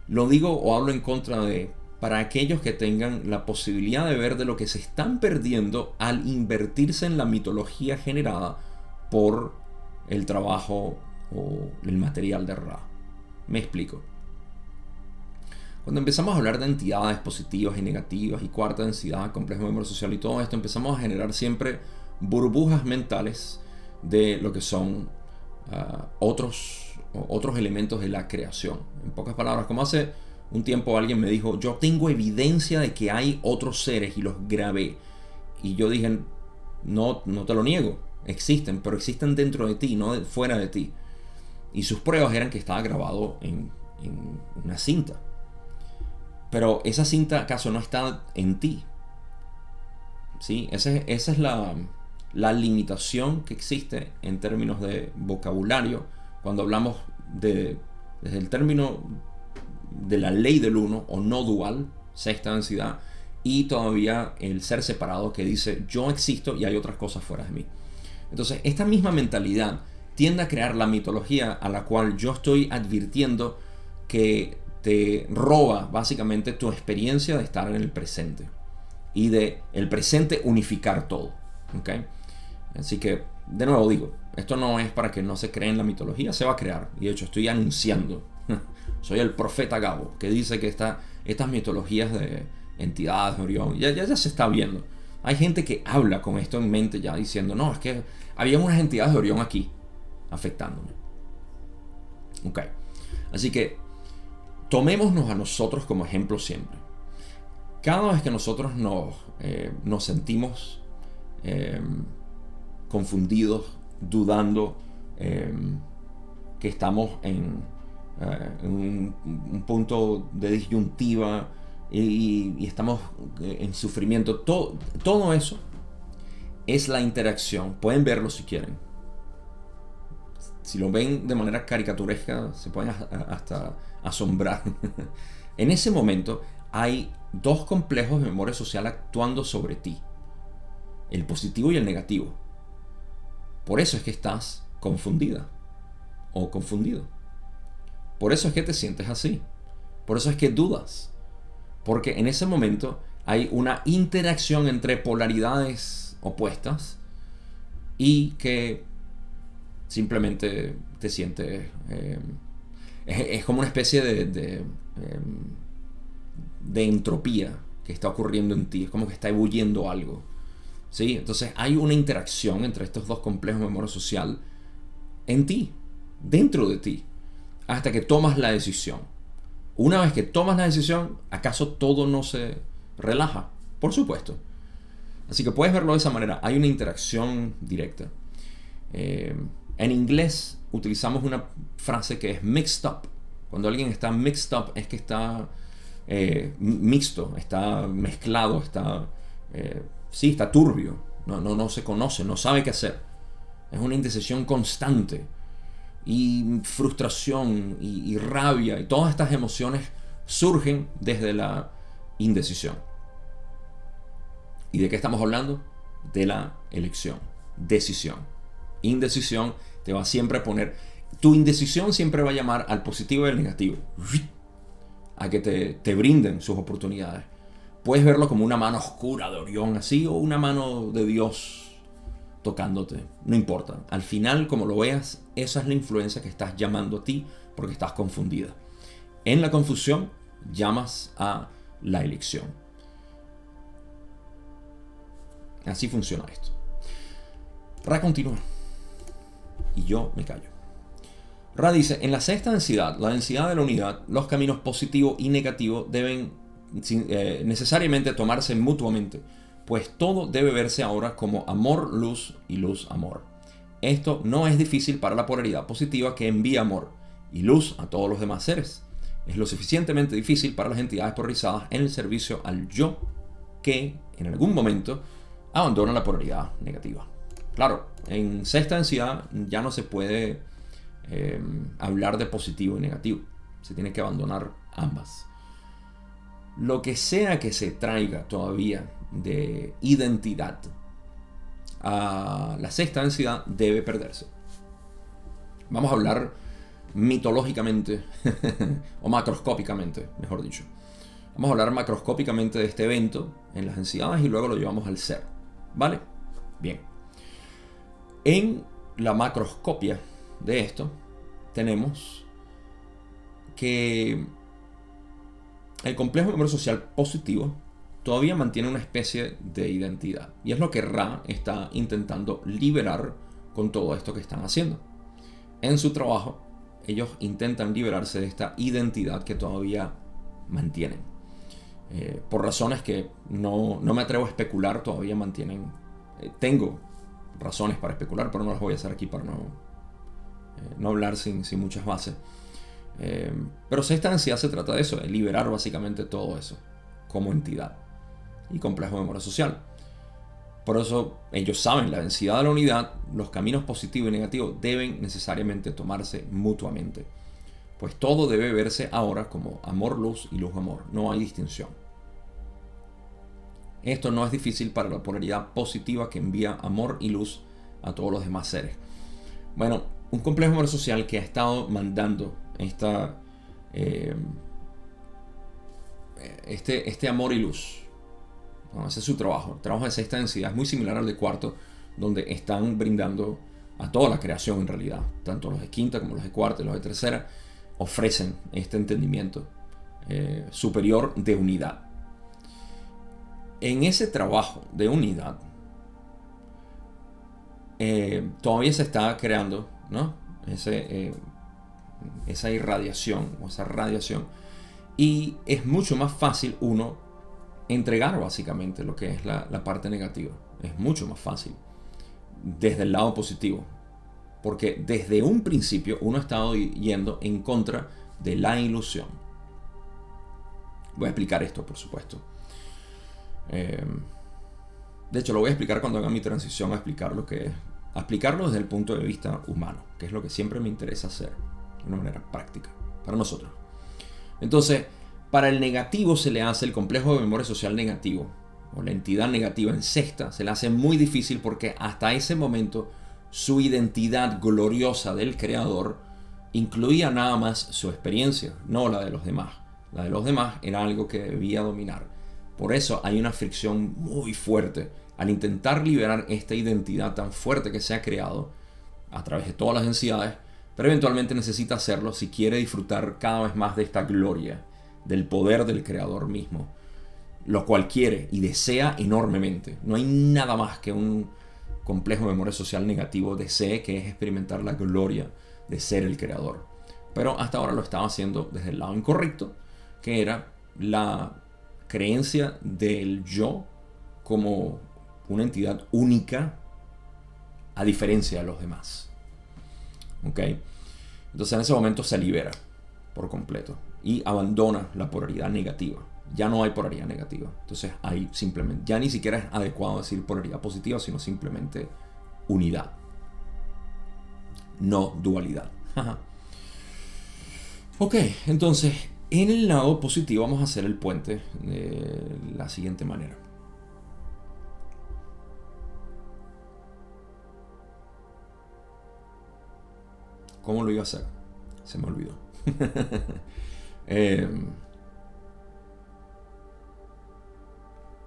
Lo digo o hablo en contra de, para aquellos que tengan la posibilidad de ver de lo que se están perdiendo al invertirse en la mitología generada por el trabajo o el material de Ra. Me explico. Cuando empezamos a hablar de entidades positivas y negativas y cuarta densidad, complejo de miembro social y todo esto, empezamos a generar siempre burbujas mentales de lo que son otros elementos de la creación. En pocas palabras, como hace un tiempo alguien me dijo, yo tengo evidencia de que hay otros seres y los grabé. Y yo dije, no te lo niego, existen, pero existen dentro de ti, no fuera de ti. Y sus pruebas eran que estaba grabado en una cinta. Pero esa cinta, ¿acaso no está en ti? ¿Sí? Esa es la limitación que existe en términos de vocabulario cuando hablamos desde el término de la ley del uno o no dual, sexta densidad, y todavía el ser separado que dice yo existo y hay otras cosas fuera de mí. Entonces, esta misma mentalidad tiende a crear la mitología a la cual yo estoy advirtiendo que te roba básicamente tu experiencia de estar en el presente y de el presente unificar todo. ¿Okay? Así que, de nuevo digo, esto no es para que no se cree en la mitología, se va a crear. Y de hecho estoy anunciando, soy el profeta Gabo, que dice que estas mitologías de entidades de Orión, ya se está viendo. Hay gente que habla con esto en mente ya diciendo, no, es que había unas entidades de Orión aquí, afectándome. Ok, así que tomémonos a nosotros como ejemplo siempre. Cada vez que nosotros nos sentimos confundidos, dudando, que estamos en un punto de disyuntiva y estamos en sufrimiento, todo eso es la interacción. Pueden verlo si quieren. Si lo ven de manera caricaturesca, se pueden hasta asombrar. En ese momento hay dos complejos de memoria social actuando sobre ti. El positivo y el negativo. Por eso es que estás confundida o confundido. Por eso es que te sientes así. Por eso es que dudas. Porque en ese momento hay una interacción entre polaridades opuestas y que simplemente te sientes... es como una especie de entropía que está ocurriendo en ti. Es como que está ebulliendo algo. ¿Sí? Entonces hay una interacción entre estos dos complejos de memoria social en ti, dentro de ti, hasta que tomas la decisión. Una vez que tomas la decisión, ¿acaso todo no se relaja? Por supuesto. Así que puedes verlo de esa manera. Hay una interacción directa. En inglés utilizamos una frase que es mixed up. Cuando alguien está mixed up es que está mixto, está mezclado, está turbio, no se conoce, no sabe qué hacer. Es una indecisión constante y frustración y rabia, y todas estas emociones surgen desde la indecisión. ¿Y de qué estamos hablando? De la elección, decisión. Indecisión te va siempre a poner, tu indecisión siempre va a llamar al positivo y al negativo, a que te brinden sus oportunidades. Puedes verlo como una mano oscura de Orión así, o una mano de Dios tocándote, no importa. Al final, como lo veas, esa es la influencia que estás llamando a ti porque estás confundida. En la confusión llamas a la elección. Así funciona esto. Ra continúa y yo me callo. Ra dice, en la sexta densidad, la densidad de la unidad, los caminos positivo y negativo deben necesariamente tomarse mutuamente, pues todo debe verse ahora como amor, luz y luz, amor. Esto no es difícil para la polaridad positiva que envía amor y luz a todos los demás seres. Es lo suficientemente difícil para las entidades polarizadas en el servicio al yo que, en algún momento, abandona la polaridad negativa. Claro, en sexta densidad ya no se puede hablar de positivo y negativo. Se tiene que abandonar ambas. Lo que sea que se traiga todavía de identidad a la sexta densidad debe perderse. Vamos a hablar mitológicamente o macroscópicamente, mejor dicho. Vamos a hablar macroscópicamente de este evento en las densidades y luego lo llevamos al ser. ¿Vale? Bien. En la macroscopia de esto tenemos que el complejo de memoria social positivo todavía mantiene una especie de identidad. Y es lo que Ra está intentando liberar con todo esto que están haciendo. En su trabajo, ellos intentan liberarse de esta identidad que todavía mantienen. Por razones que no me atrevo a especular, todavía mantienen. Tengo razones para especular, pero no las voy a hacer aquí para no hablar sin muchas bases. Pero sexta densidad se trata de eso, de liberar básicamente todo eso como entidad y complejo de memoria social. Por eso ellos saben, la densidad de la unidad, los caminos positivo y negativo deben necesariamente tomarse mutuamente, pues todo debe verse ahora como amor, luz y luz, amor. No hay distinción. Esto no es difícil para la polaridad positiva que envía amor y luz a todos los demás seres. Bueno, un complejo de memoria social que ha estado mandando eh, este amor y luz. Bueno, ese es su trabajo. El trabajo de sexta densidad es muy similar al de cuarto, donde están brindando a toda la creación en realidad. Tanto los de quinta como los de cuarta y los de tercera ofrecen este entendimiento superior de unidad. En ese trabajo de unidad todavía se está creando, ¿no? Esa irradiación o esa radiación, y es mucho más fácil uno entregar básicamente lo que es la parte negativa. Es mucho más fácil desde el lado positivo, porque desde un principio uno ha estado yendo en contra de la ilusión. Voy a explicar esto, por supuesto. De hecho, lo voy a explicar cuando haga mi transición a explicar lo que es, a explicarlo desde el punto de vista humano, que es lo que siempre me interesa hacer de una manera práctica para nosotros. Entonces, para el negativo se le hace el complejo de memoria social negativo, o la entidad negativa en sexta, se le hace muy difícil porque hasta ese momento su identidad gloriosa del creador incluía nada más su experiencia, no la de los demás. La de los demás era algo que debía dominar. Por eso hay una fricción muy fuerte al intentar liberar esta identidad tan fuerte que se ha creado a través de todas las densidades, pero eventualmente necesita hacerlo si quiere disfrutar cada vez más de esta gloria, del poder del creador mismo, lo cual quiere y desea enormemente. No hay nada más que un complejo de memoria social negativo desee, que es experimentar la gloria de ser el creador. Pero hasta ahora lo estaba haciendo desde el lado incorrecto, que era la creencia del yo como una entidad única a diferencia de los demás. ¿Ok? Entonces en ese momento se libera por completo y abandona la polaridad negativa. Ya no hay polaridad negativa. Entonces hay simplemente, ya ni siquiera es adecuado decir polaridad positiva, sino simplemente unidad. No dualidad. Ok, entonces en el lado positivo vamos a hacer el puente de la siguiente manera. ¿Cómo lo iba a hacer? Se me olvidó.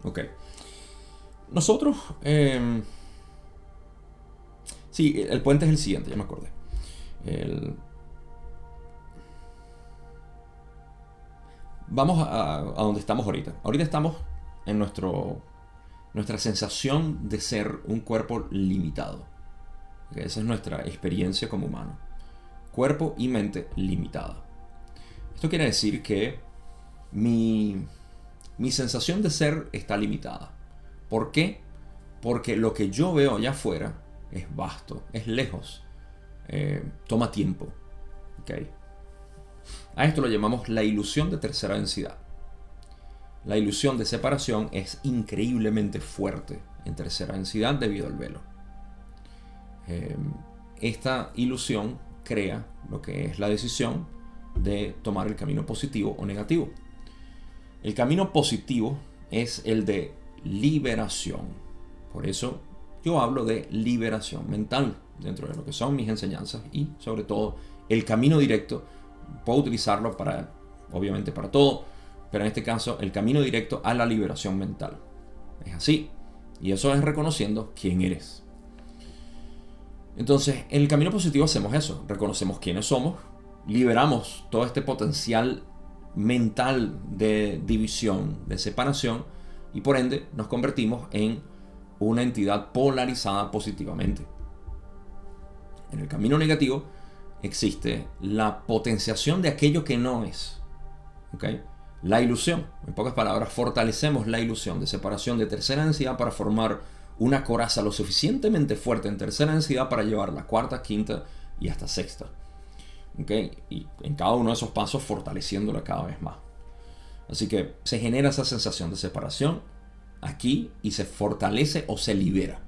Ok. Nosotros... sí, el puente es el siguiente, ya me acordé. Vamos a donde estamos ahorita. Ahorita estamos en nuestra sensación de ser un cuerpo limitado. Okay, esa es nuestra experiencia como humano. Cuerpo y mente limitada. Esto quiere decir que mi sensación de ser está limitada. ¿Por qué? Porque lo que yo veo allá afuera es vasto, es lejos, toma tiempo. ¿Okay? A esto lo llamamos la ilusión de tercera densidad. La ilusión de separación es increíblemente fuerte en tercera densidad debido al velo. Esta ilusión crea lo que es la decisión de tomar el camino positivo o negativo. El camino positivo es el de liberación. Por eso yo hablo de liberación mental dentro de lo que son mis enseñanzas, y sobre todo el camino directo. Puedo utilizarlo para, obviamente, para todo, pero en este caso el camino directo a la liberación mental. Es así, y eso es reconociendo quién eres. Entonces, en el camino positivo hacemos eso, reconocemos quiénes somos, liberamos todo este potencial mental de división, de separación, y por ende nos convertimos en una entidad polarizada positivamente. En el camino negativo existe la potenciación de aquello que no es. ¿Okay? La ilusión. En pocas palabras, fortalecemos la ilusión de separación de tercera densidad para formar una coraza lo suficientemente fuerte en tercera densidad para llevar la cuarta, quinta y hasta sexta. ¿Okay? Y en cada uno de esos pasos fortaleciéndola cada vez más. Así que se genera esa sensación de separación aquí y se fortalece o se libera.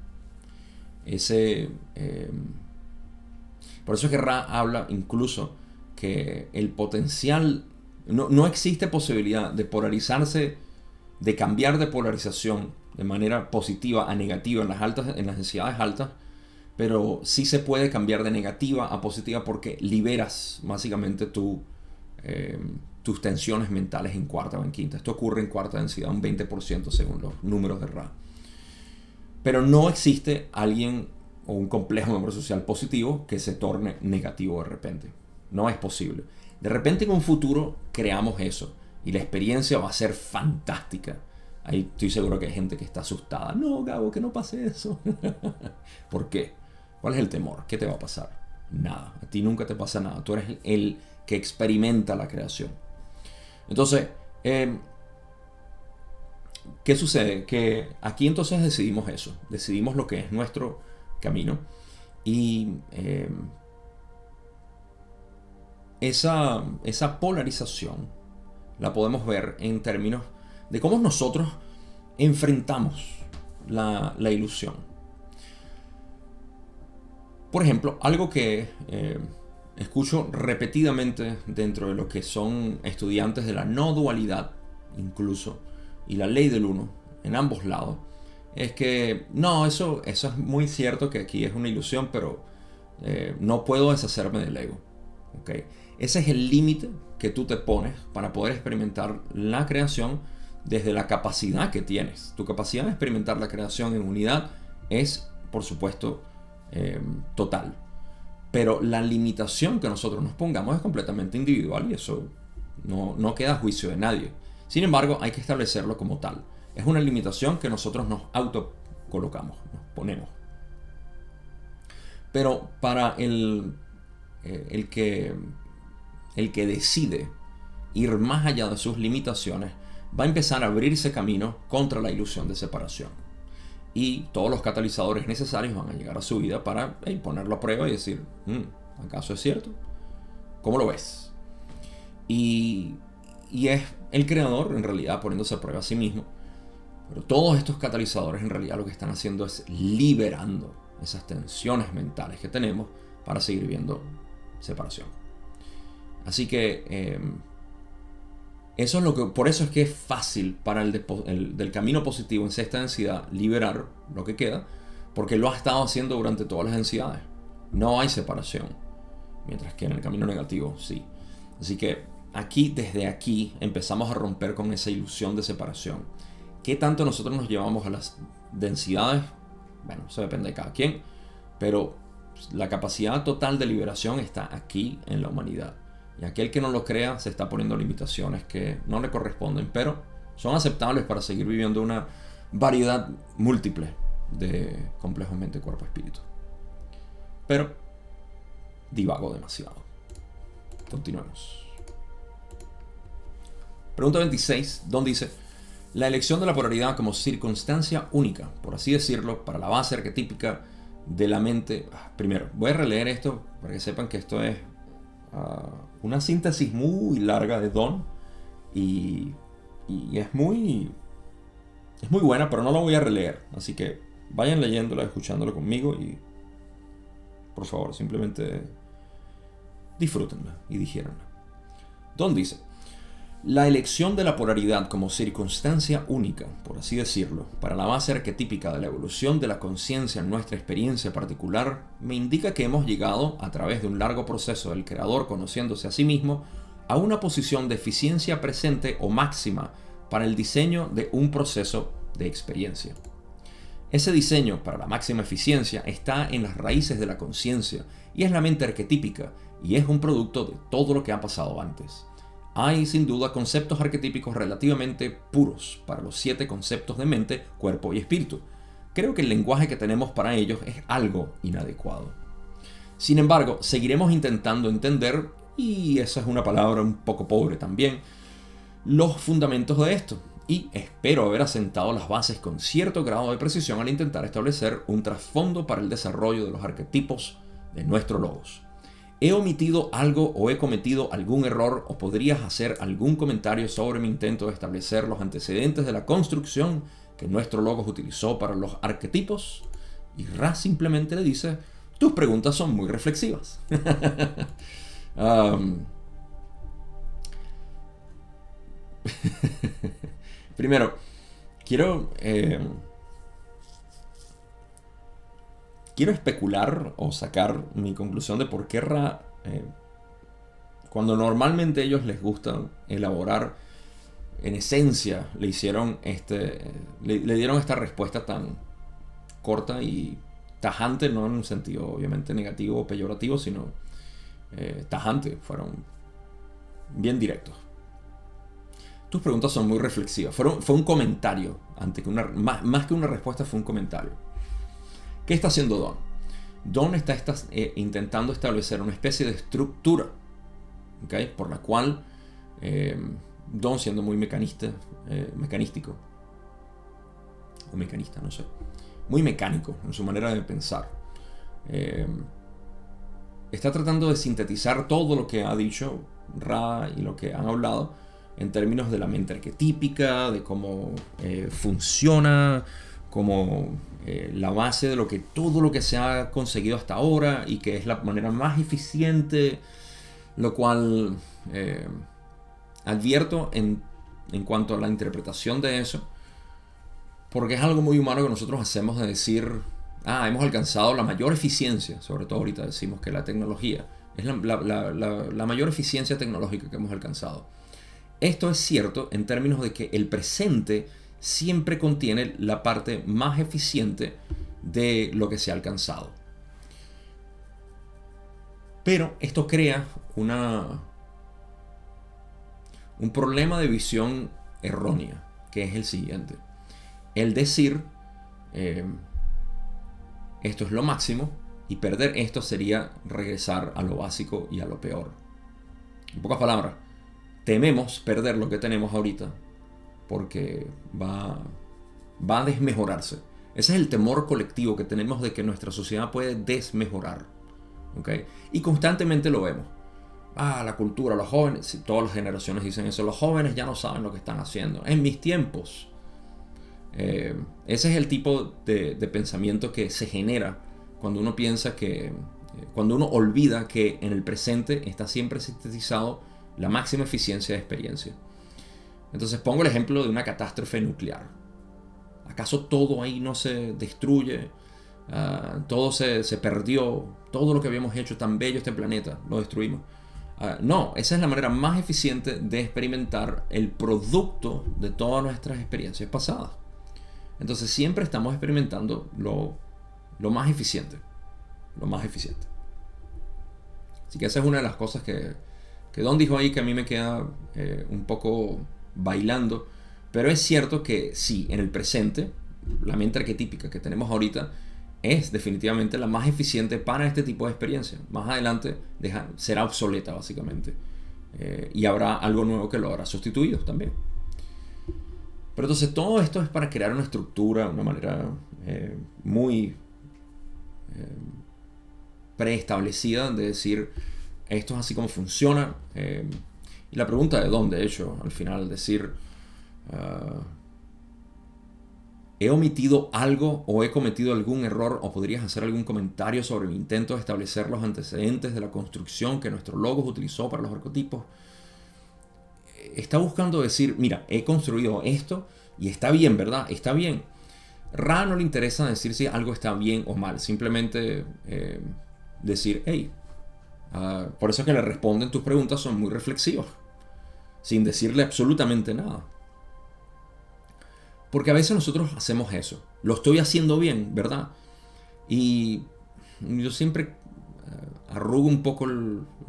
Por eso es que Ra habla incluso que el potencial, no existe posibilidad de polarizarse, de cambiar de polarización de manera positiva a negativa en las densidades altas, pero sí se puede cambiar de negativa a positiva porque liberas básicamente tu tus tensiones mentales en cuarta o en quinta. Esto ocurre en cuarta densidad, un 20% según los números de Ra. Pero no existe alguien o un complejo número social positivo que se torne negativo de repente. No es posible. De repente en un futuro creamos eso y la experiencia va a ser fantástica. Ahí estoy seguro que hay gente que está asustada. No, Gabo, que no pase eso. ¿Por qué? ¿Cuál es el temor? ¿Qué te va a pasar? Nada. A ti nunca te pasa nada. Tú eres el que experimenta la creación. Entonces, ¿qué sucede? Que aquí entonces decidimos eso. Decidimos lo que es nuestro camino. Y esa polarización la podemos ver en términos de cómo nosotros enfrentamos la ilusión. Por ejemplo, algo que escucho repetidamente dentro de lo que son estudiantes de la no dualidad, incluso, y la ley del uno, en ambos lados, es que no, eso es muy cierto que aquí es una ilusión, pero no puedo deshacerme del ego. ¿Okay? Ese es el límite que tú te pones para poder experimentar la creación desde la capacidad que tienes. Tu capacidad de experimentar la creación en unidad es, por supuesto, total. Pero la limitación que nosotros nos pongamos es completamente individual y eso no queda a juicio de nadie. Sin embargo, hay que establecerlo como tal. Es una limitación que nosotros nos autocolocamos, nos ponemos. Pero para el que decide ir más allá de sus limitaciones, va a empezar a abrirse camino contra la ilusión de separación. Y todos los catalizadores necesarios van a llegar a su vida para ponerlo a prueba y decir, ¿acaso es cierto? ¿Cómo lo ves? Y es el creador en realidad poniéndose a prueba a sí mismo. Pero todos estos catalizadores en realidad lo que están haciendo es liberando esas tensiones mentales que tenemos para seguir viendo separación. Así que eso es lo que, por eso es que es fácil para el del camino positivo en sexta densidad liberar lo que queda, porque lo ha estado haciendo durante todas las densidades. No hay separación, mientras que en el camino negativo sí. Así que desde aquí empezamos a romper con esa ilusión de separación. ¿Qué tanto nosotros nos llevamos a las densidades? Bueno, eso depende de cada quien, pero la capacidad total de liberación está aquí en la humanidad. Y aquel que no lo crea se está poniendo limitaciones que no le corresponden, pero son aceptables para seguir viviendo una variedad múltiple de complejos mente, cuerpo, espíritu. Pero divago demasiado. Continuemos. Pregunta 26, donde dice: la elección de la polaridad como circunstancia única, por así decirlo, para la base arquetípica de la mente. Primero, voy a releer esto para que sepan que esto es una síntesis muy larga de Don y es muy buena, pero no la voy a releer, así que vayan leyéndola, escuchándola conmigo y por favor simplemente disfrútenla y digiéranla. Don dice: la elección de la polaridad como circunstancia única, por así decirlo, para la base arquetípica de la evolución de la conciencia en nuestra experiencia particular, me indica que hemos llegado, a través de un largo proceso del creador conociéndose a sí mismo, a una posición de eficiencia presente o máxima para el diseño de un proceso de experiencia. Ese diseño para la máxima eficiencia está en las raíces de la conciencia y es la mente arquetípica y es un producto de todo lo que ha pasado antes. Hay sin duda conceptos arquetípicos relativamente puros para los 7 conceptos de mente, cuerpo y espíritu. Creo que el lenguaje que tenemos para ellos es algo inadecuado. Sin embargo, seguiremos intentando entender, y esa es una palabra un poco pobre también, los fundamentos de esto. Y espero haber asentado las bases con cierto grado de precisión al intentar establecer un trasfondo para el desarrollo de los arquetipos de nuestro logos. ¿He omitido algo o he cometido algún error o podrías hacer algún comentario sobre mi intento de establecer los antecedentes de la construcción que nuestro logos utilizó para los arquetipos? Y Ra simplemente le dice: tus preguntas son muy reflexivas. Primero, quiero especular o sacar mi conclusión de por qué Ra cuando normalmente a ellos les gusta elaborar, en esencia le dieron esta respuesta tan corta y tajante, no en un sentido obviamente negativo o peyorativo, sino tajante, fueron bien directos. Tus preguntas son muy reflexivas. Fue un comentario, más que una respuesta, fue un comentario. ¿Qué está haciendo Don? Don está intentando establecer una especie de estructura, ¿okay? Por la cual Don, siendo muy mecanístico, o mecanista, no sé, muy mecánico en su manera de pensar, está tratando de sintetizar todo lo que ha dicho Ra y lo que han hablado en términos de la mente arquetípica, de cómo funciona, como la base de todo lo que se ha conseguido hasta ahora y que es la manera más eficiente, lo cual advierto en cuanto a la interpretación de eso, porque es algo muy humano que nosotros hacemos de decir, hemos alcanzado la mayor eficiencia, sobre todo ahorita decimos que la tecnología es la mayor eficiencia tecnológica que hemos alcanzado. Esto es cierto en términos de que el presente siempre contiene la parte más eficiente de lo que se ha alcanzado. Pero esto crea un problema de visión errónea, que es el siguiente. El decir, esto es lo máximo, y perder esto sería regresar a lo básico y a lo peor. En pocas palabras, tememos perder lo que tenemos ahorita porque va a desmejorarse. Ese es el temor colectivo que tenemos de que nuestra sociedad puede desmejorar, ¿okay? Y constantemente lo vemos. La cultura, los jóvenes, todas las generaciones dicen eso, los jóvenes ya no saben lo que están haciendo. En mis tiempos. Ese es el tipo de pensamiento que se genera cuando uno piensa cuando uno olvida que en el presente está siempre sintetizado la máxima eficiencia de experiencia. Entonces pongo el ejemplo de una catástrofe nuclear. ¿Acaso todo ahí no se destruye? Todo se perdió. Todo lo que habíamos hecho tan bello este planeta lo destruimos. No, esa es la manera más eficiente de experimentar el producto de todas nuestras experiencias pasadas. Entonces siempre estamos experimentando lo más eficiente. Lo más eficiente. Así que esa es una de las cosas que Don dijo ahí que a mí me queda un poco bailando. Pero es cierto que sí, en el presente, la mente arquetípica que tenemos ahorita es definitivamente la más eficiente para este tipo de experiencia. Más adelante será obsoleta básicamente. Y habrá algo nuevo que lo habrá sustituido también. Pero entonces todo esto es para crear una estructura, una manera muy preestablecida de decir esto es así como funciona. Y la pregunta de Don, de hecho, al final, decir ¿he omitido algo o he cometido algún error o podrías hacer algún comentario sobre mi intento de establecer los antecedentes de la construcción que nuestro logos utilizó para los arquetipos? Está buscando decir, mira, he construido esto y está bien, ¿verdad? Está bien. Ra no le interesa decir si algo está bien o mal, simplemente decir, hey, por eso es que le responden tus preguntas, son muy reflexivas, sin decirle absolutamente nada. Porque a veces nosotros hacemos eso. Lo estoy haciendo bien, ¿verdad? Y yo siempre arrugo un poco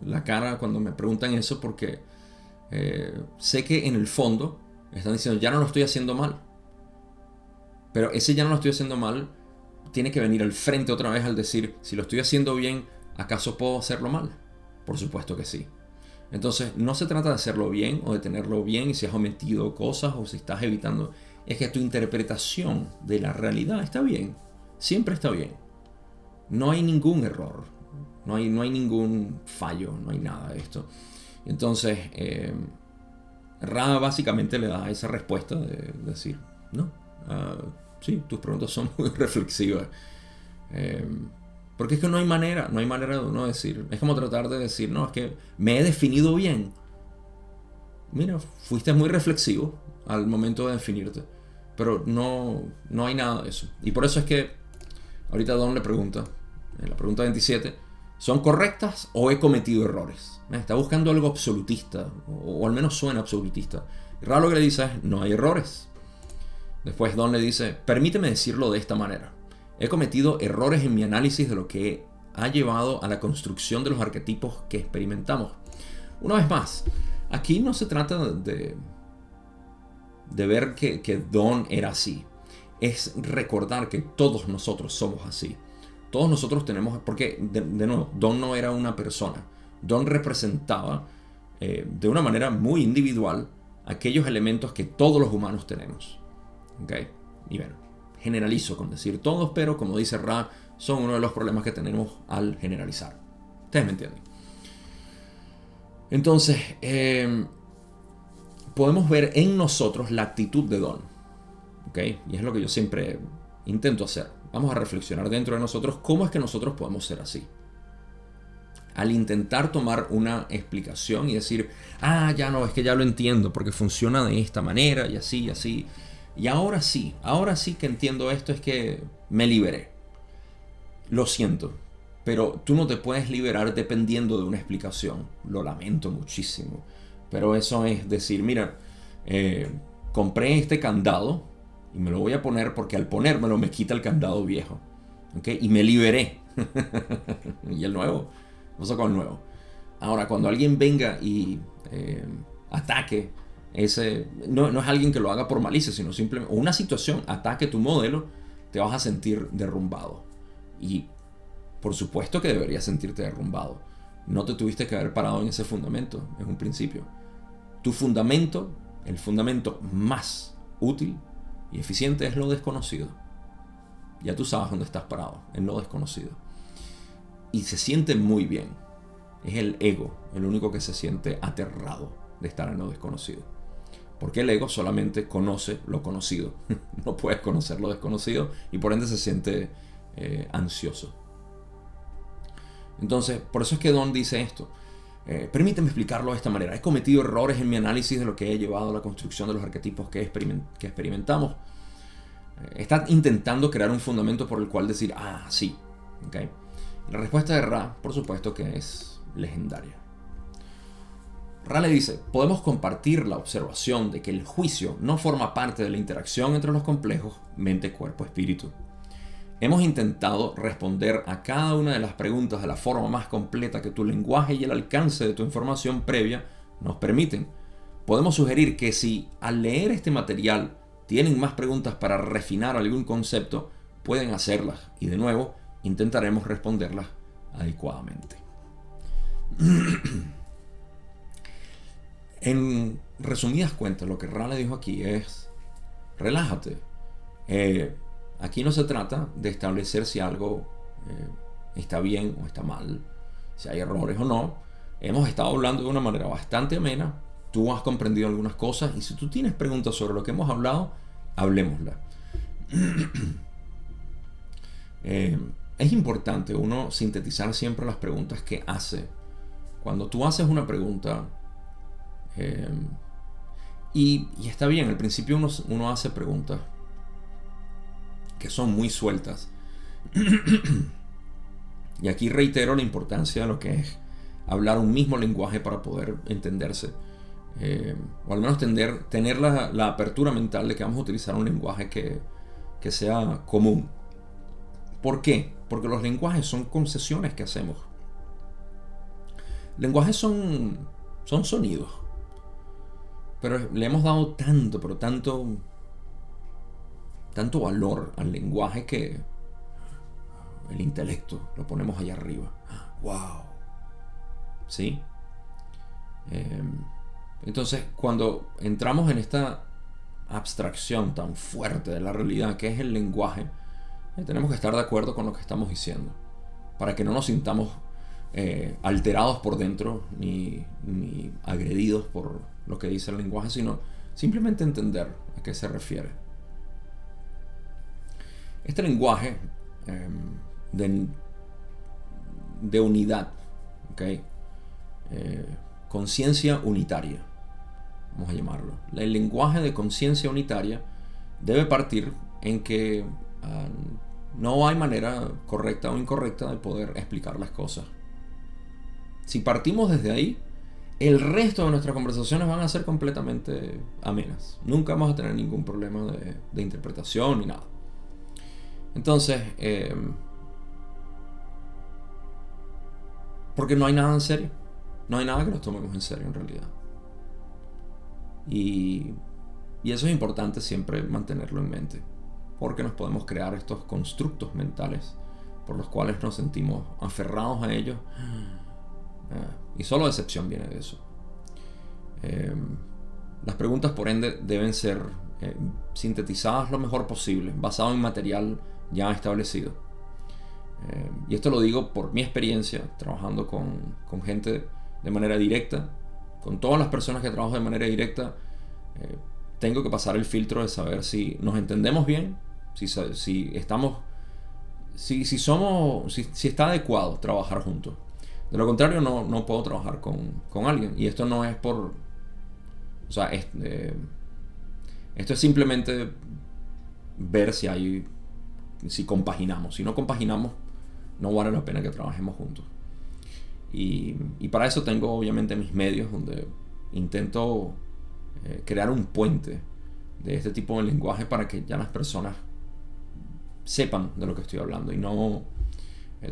la cara cuando me preguntan eso porque sé que en el fondo están diciendo ya no lo estoy haciendo mal. Pero ese ya no lo estoy haciendo mal tiene que venir al frente otra vez al decir si lo estoy haciendo bien, ¿acaso puedo hacerlo mal? Por supuesto que sí. Entonces no se trata de hacerlo bien o de tenerlo bien y si has omitido cosas o si estás evitando. Es que tu interpretación de la realidad está bien. Siempre está bien. No hay ningún error. No hay ningún fallo. No hay nada de esto. Entonces, Ra básicamente le da esa respuesta de decir, no, sí, tus preguntas son muy reflexivas. Porque es que no hay manera de uno decir. Es como tratar de decir, no, es que me he definido bien. Mira, fuiste muy reflexivo al momento de definirte. Pero no hay nada de eso. Y por eso es que ahorita Don le pregunta, en la pregunta 27, ¿Son correctas o he cometido errores? Está buscando algo absolutista, o al menos suena absolutista. Y Ra lo que le dice es, no hay errores. Después Don le dice, permíteme decirlo de esta manera. He cometido errores en mi análisis de lo que ha llevado a la construcción de los arquetipos que experimentamos. Una vez más, aquí no se trata de ver que Don era así. Es recordar que todos nosotros somos así. Todos nosotros tenemos, porque de nuevo, Don no era una persona. Don representaba de una manera muy individual aquellos elementos que todos los humanos tenemos. ¿Okay? Y bueno, generalizo con decir todos, pero como dice Ra, son uno de los problemas que tenemos al generalizar. Ustedes me entienden. Entonces, podemos ver en nosotros la actitud de Don. ¿Okay? Y es lo que yo siempre intento hacer. Vamos a reflexionar dentro de nosotros cómo es que nosotros podemos ser así. Al intentar tomar una explicación y decir, ya no, es que ya lo entiendo porque funciona de esta manera y así y así. Y ahora sí que entiendo esto, es que me liberé. Lo siento, pero tú no te puedes liberar dependiendo de una explicación. Lo lamento muchísimo. Pero eso es decir, mira, compré este candado y me lo voy a poner porque al ponérmelo me quita el candado viejo. ¿Okay? Y me liberé. Y el nuevo. Vamos con el nuevo. Ahora, cuando alguien venga y ataque ese, no es alguien que lo haga por malicia, sino simplemente, o una situación ataque tu modelo, te vas a sentir derrumbado. Y por supuesto que deberías sentirte derrumbado. No te tuviste que haber parado en ese fundamento en un principio. Tu fundamento, el fundamento más útil y eficiente, es lo desconocido. Ya tú sabes dónde estás parado, en lo desconocido. Y se siente muy bien. Es el ego el único que se siente aterrado de estar en lo desconocido. Porque el ego solamente conoce lo conocido. No puedes conocer lo desconocido y por ende se siente ansioso. Entonces, por eso es que Don dice esto. Permíteme explicarlo de esta manera. He cometido errores en mi análisis de lo que he llevado a la construcción de los arquetipos que experimentamos. Está intentando crear un fundamento por el cual decir, sí. ¿Okay? La respuesta de Ra, por supuesto que es legendaria. Ra le dice, podemos compartir la observación de que el juicio no forma parte de la interacción entre los complejos mente, cuerpo, espíritu. Hemos intentado responder a cada una de las preguntas de la forma más completa que tu lenguaje y el alcance de tu información previa nos permiten. Podemos sugerir que si al leer este material tienen más preguntas para refinar algún concepto, pueden hacerlas y de nuevo intentaremos responderlas adecuadamente. En resumidas cuentas, lo que Ra le dijo aquí es, relájate. Aquí no se trata de establecer si algo está bien o está mal, si hay errores o no. Hemos estado hablando de una manera bastante amena. Tú has comprendido algunas cosas y si tú tienes preguntas sobre lo que hemos hablado, hablemosla. Es importante uno sintetizar siempre las preguntas que hace. Cuando tú haces una pregunta, y está bien, al principio uno hace preguntas que son muy sueltas. Y aquí reitero la importancia de lo que es hablar un mismo lenguaje para poder entenderse. O al menos tener la apertura mental de que vamos a utilizar un lenguaje que sea común. ¿Por qué? Porque los lenguajes son concesiones que hacemos. Lenguajes son sonidos. Pero le hemos dado tanto valor al lenguaje que el intelecto lo ponemos allá arriba. ¡Wow! ¿Sí? Entonces, cuando entramos en esta abstracción tan fuerte de la realidad que es el lenguaje, tenemos que estar de acuerdo con lo que estamos diciendo para que no nos sintamos alterados por dentro ni agredidos por lo que dice el lenguaje, sino simplemente entender a qué se refiere. Este lenguaje de unidad, ¿okay? Conciencia unitaria, vamos a llamarlo. El lenguaje de conciencia unitaria debe partir en que no hay manera correcta o incorrecta de poder explicar las cosas. Si partimos desde ahí, el resto de nuestras conversaciones van a ser completamente amenas. Nunca vamos a tener ningún problema de interpretación ni nada. Entonces, porque no hay nada en serio. No hay nada que nos tomemos en serio en realidad. Y eso es importante siempre mantenerlo en mente. Porque nos podemos crear estos constructos mentales por los cuales nos sentimos aferrados a ellos. Y solo decepción viene de eso. Las preguntas, por ende, deben ser sintetizadas lo mejor posible, basado en material ya establecido. Y esto lo digo por mi experiencia trabajando con gente de manera directa. Con todas las personas que trabajo de manera directa, tengo que pasar el filtro de saber si nos entendemos bien, si estamos, si está adecuado trabajar juntos. De lo contrario, no puedo trabajar con alguien. Y esto no es por... O sea, esto es simplemente ver si compaginamos. Si no compaginamos, no vale la pena que trabajemos juntos. Y para eso tengo obviamente mis medios donde intento crear un puente de este tipo de lenguaje para que ya las personas sepan de lo que estoy hablando. Y no...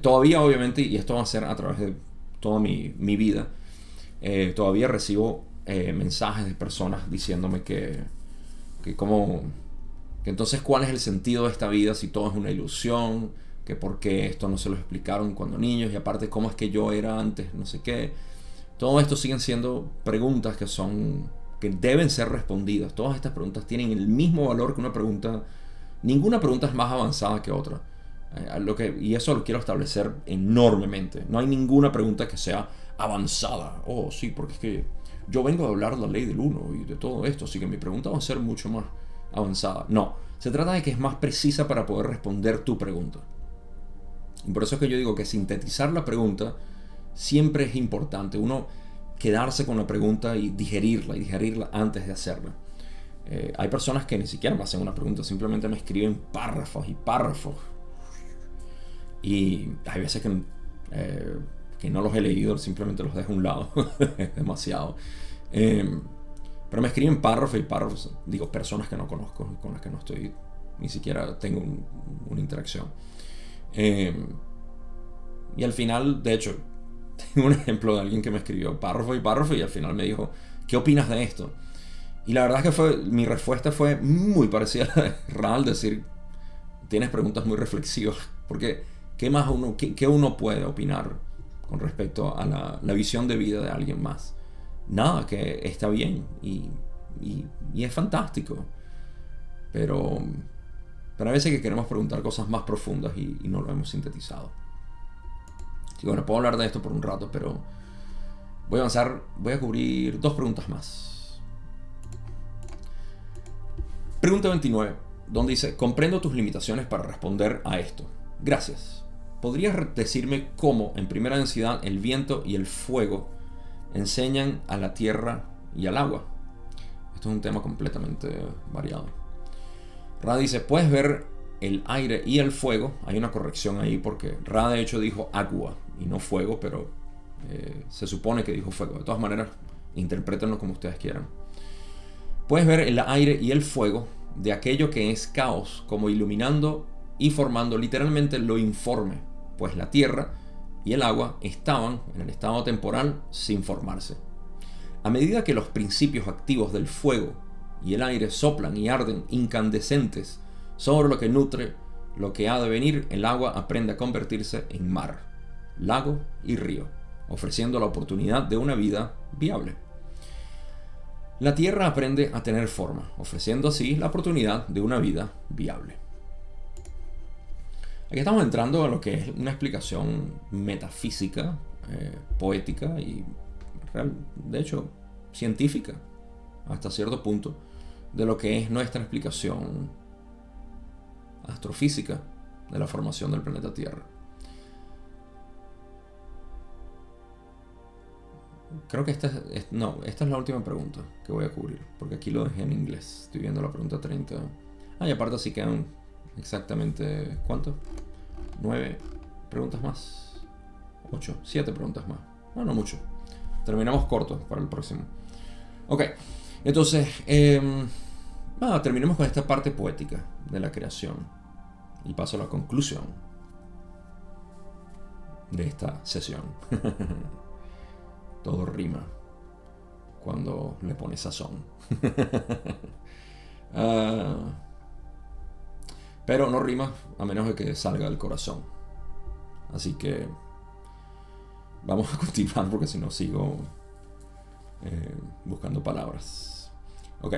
todavía obviamente, y esto va a ser a través de toda mi vida, todavía recibo mensajes de personas diciéndome que entonces cuál es el sentido de esta vida si todo es una ilusión, que por qué esto no se lo explicaron cuando niños, y aparte cómo es que yo era antes, no sé qué. Todo esto siguen siendo preguntas que deben ser respondidas. Todas estas preguntas tienen el mismo valor que una pregunta. Ninguna pregunta es más avanzada que otra. Y eso lo quiero establecer enormemente. No hay ninguna pregunta que sea avanzada. Oh, sí, porque es que yo vengo a hablar de la ley del uno y de todo esto, así que mi pregunta va a ser mucho más avanzada. No, se trata de que es más precisa para poder responder tu pregunta. Y por eso es que yo digo que sintetizar la pregunta siempre es importante. Uno quedarse con la pregunta y digerirla antes de hacerla. Hay personas que ni siquiera me hacen una pregunta, simplemente me escriben párrafos y párrafos. Y hay veces que no los he leído, simplemente los dejo a un lado. Es demasiado. Pero me escriben párrafos y párrafos. Digo, personas que no conozco, con las que no estoy, ni siquiera tengo una interacción. Y al final, de hecho, tengo un ejemplo de alguien que me escribió párrafo y párrafo y al final me dijo, ¿qué opinas de esto? Y la verdad es que mi respuesta fue muy parecida a la de Ral, decir, tienes preguntas muy reflexivas, porque ¿qué uno puede opinar con respecto a la visión de vida de alguien más? Nada, que está bien y es fantástico, pero a veces que queremos preguntar cosas más profundas y no lo hemos sintetizado. Y bueno, puedo hablar de esto por un rato, pero voy a avanzar, voy a cubrir 2 preguntas más. Pregunta 29, donde dice, comprendo tus limitaciones para responder a esto. Gracias. ¿Podrías decirme cómo, en primera densidad, el viento y el fuego enseñan a la tierra y al agua? Esto es un tema completamente variado. Ra dice, puedes ver el aire y el fuego. Hay una corrección ahí porque Ra de hecho dijo agua y no fuego, pero se supone que dijo fuego. De todas maneras, interprétenlo como ustedes quieran. Puedes ver el aire y el fuego de aquello que es caos, como iluminando y formando literalmente lo informe, pues la tierra y el agua estaban en el estado temporal sin formarse. A medida que los principios activos del fuego y el aire soplan y arden incandescentes sobre lo que nutre lo que ha de venir, el agua aprende a convertirse en mar, lago y río, ofreciendo la oportunidad de una vida viable. La tierra aprende a tener forma, ofreciendo así la oportunidad de una vida viable. Aquí estamos entrando a lo que es una explicación metafísica, poética y, de hecho, científica, hasta cierto punto, de lo que es nuestra explicación astrofísica de la formación del planeta Tierra. Creo que esta es la última pregunta que voy a cubrir, porque aquí lo dejé en inglés. Estoy viendo la pregunta 30. Y aparte así quedan exactamente, ¿cuánto? 9 preguntas más. 8, 7 preguntas más. No, no mucho. Terminamos corto para el próximo. Ok, entonces, terminemos con esta parte poética de la creación. Y paso a la conclusión de esta sesión. Todo rima cuando le pones sazón. Pero no rima a menos de que salga del corazón. Así que vamos a continuar porque si no sigo buscando palabras. Ok.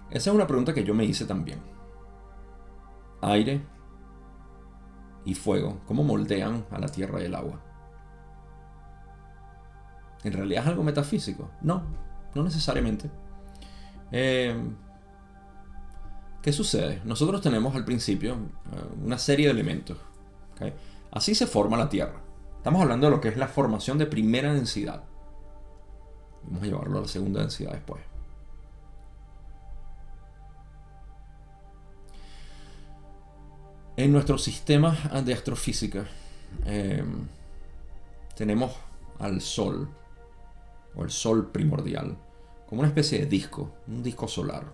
Esa es una pregunta que yo me hice también. Aire y fuego, ¿cómo moldean a la tierra y el agua? ¿En realidad es algo metafísico? No, no necesariamente. ¿Qué sucede? Nosotros tenemos al principio una serie de elementos. ¿Okay? Así se forma la tierra. Estamos hablando de lo que es la formación de primera densidad. Vamos a llevarlo a la segunda densidad después. En nuestro sistema de astrofísica tenemos al Sol, o el Sol primordial, como una especie de disco, un disco solar.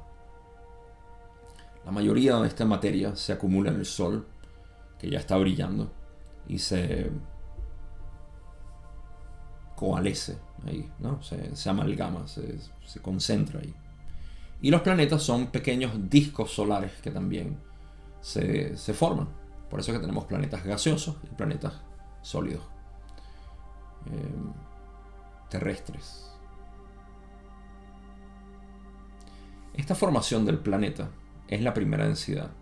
La mayoría de esta materia se acumula en el Sol, que ya está brillando, y se coalesce ahí, ¿no? Se amalgama, se concentra ahí. Y los planetas son pequeños discos solares que también se forman. Por eso es que tenemos planetas gaseosos y planetas sólidos, terrestres. Esta formación del planeta es la primera densidad.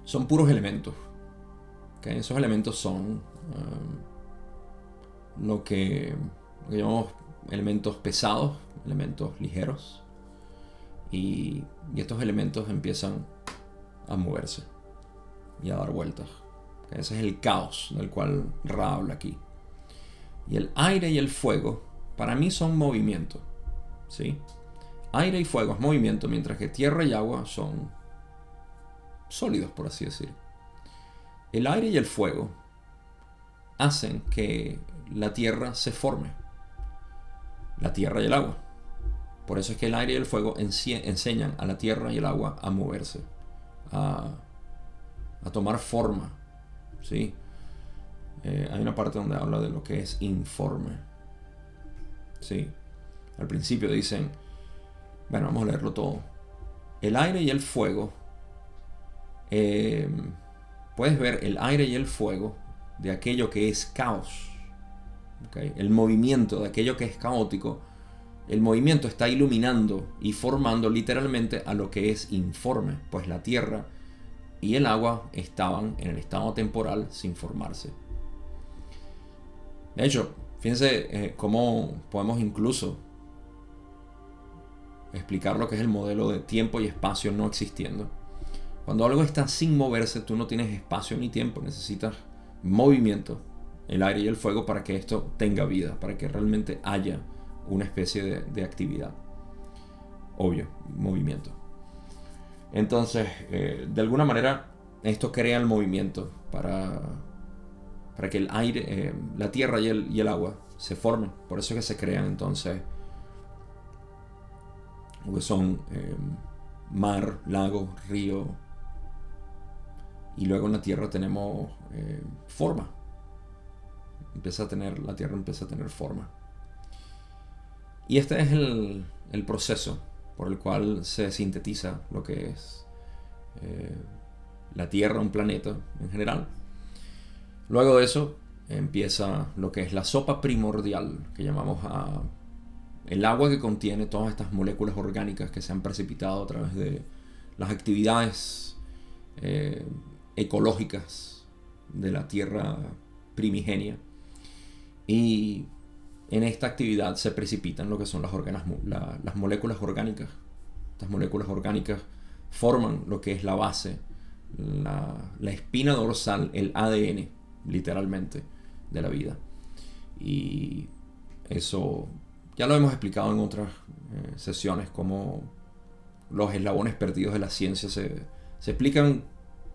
Son puros elementos. ¿Okay? Esos elementos son lo que llamamos elementos pesados, elementos ligeros. Y estos elementos empiezan a moverse y a dar vueltas. ¿Okay? Ese es el caos del cual Ra habla aquí. Y el aire y el fuego, para mí, son movimiento. ¿Sí? Aire y fuego es movimiento, mientras que tierra y agua son sólidos, por así decir. El aire y el fuego hacen que la tierra se forme. La tierra y el agua. Por eso es que el aire y el fuego enseñan a la tierra y el agua a moverse, a tomar forma. ¿Sí? Hay una parte donde habla de lo que es informe. ¿Sí? Al principio dicen, bueno, vamos a leerlo todo. El aire y el fuego, puedes ver el aire y el fuego de aquello que es caos. ¿Okay? El movimiento de aquello que es caótico. El movimiento está iluminando y formando literalmente a lo que es informe, pues la tierra y el agua estaban en el estado temporal sin formarse. De hecho, fíjense cómo podemos incluso explicar lo que es el modelo de tiempo y espacio no existiendo. Cuando algo está sin moverse, tú no tienes espacio ni tiempo, necesitas movimiento, el aire y el fuego, para que esto tenga vida, para que realmente haya una especie de actividad. Obvio, movimiento. Entonces, de alguna manera, esto crea el movimiento para que el aire, la tierra y el agua se formen. Por eso es que se crean entonces, que son mar, lago, río. Y luego en la tierra tenemos forma. La tierra empieza a tener forma. Y este es el proceso por el cual se sintetiza lo que es la Tierra, un planeta en general. Luego de eso empieza lo que es la sopa primordial, que llamamos el agua que contiene todas estas moléculas orgánicas que se han precipitado a través de las actividades ecológicas de la Tierra primigenia. Y en esta actividad se precipitan lo que son las moléculas orgánicas. Estas moléculas orgánicas forman lo que es la base, la espina dorsal, el ADN, literalmente, de la vida. Y eso ya lo hemos explicado en otras sesiones, como los eslabones perdidos de la ciencia se explican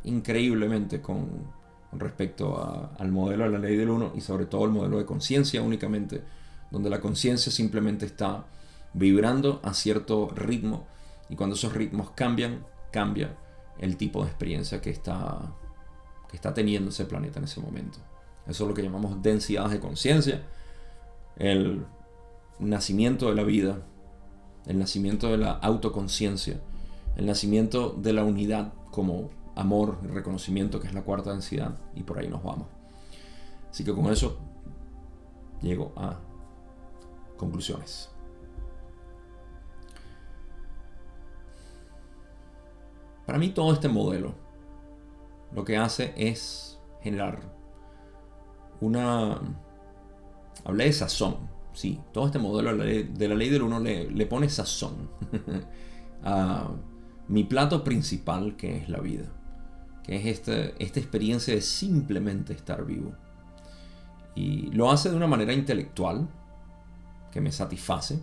increíblemente con respecto al modelo de la ley del uno y sobre todo el modelo de conciencia únicamente, donde la conciencia simplemente está vibrando a cierto ritmo y cuando esos ritmos cambian, cambia el tipo de experiencia que está teniendo ese planeta en ese momento. Eso es lo que llamamos densidades de conciencia, el nacimiento de la vida, el nacimiento de la autoconciencia, el nacimiento de la unidad como amor y reconocimiento, que es la cuarta densidad, y por ahí nos vamos. Así que con eso llego a conclusiones. Para mí todo este modelo lo que hace es generar hablé de sazón, sí, todo este modelo de la ley del uno le pone sazón a mi plato principal, que es la vida, que es esta experiencia de simplemente estar vivo. Y lo hace de una manera intelectual que me satisface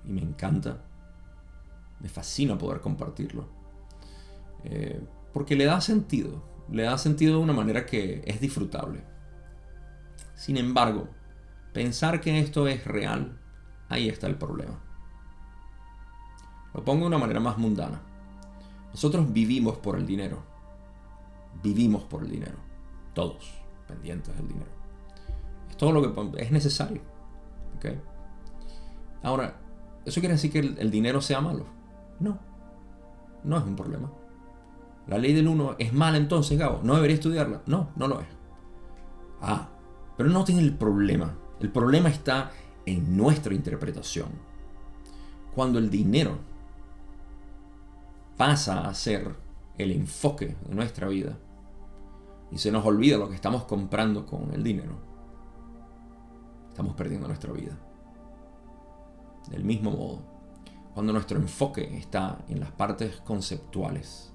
y me encanta. Me fascina poder compartirlo. Porque le da sentido de una manera que es disfrutable. Sin embargo, pensar que esto es real, ahí está el problema. Lo pongo de una manera más mundana. Nosotros vivimos por el dinero. Vivimos por el dinero. Todos pendientes del dinero. Es todo lo que es necesario. ¿Okay? Ahora, ¿eso quiere decir que el dinero sea malo? No. No es un problema. La ley del uno es mala entonces, Gabo. ¿No debería estudiarla? No, no lo es. Pero no tiene el problema. El problema está en nuestra interpretación. Cuando el dinero pasa a ser el enfoque de nuestra vida y se nos olvida lo que estamos comprando con el dinero, estamos perdiendo nuestra vida. Del mismo modo, cuando nuestro enfoque está en las partes conceptuales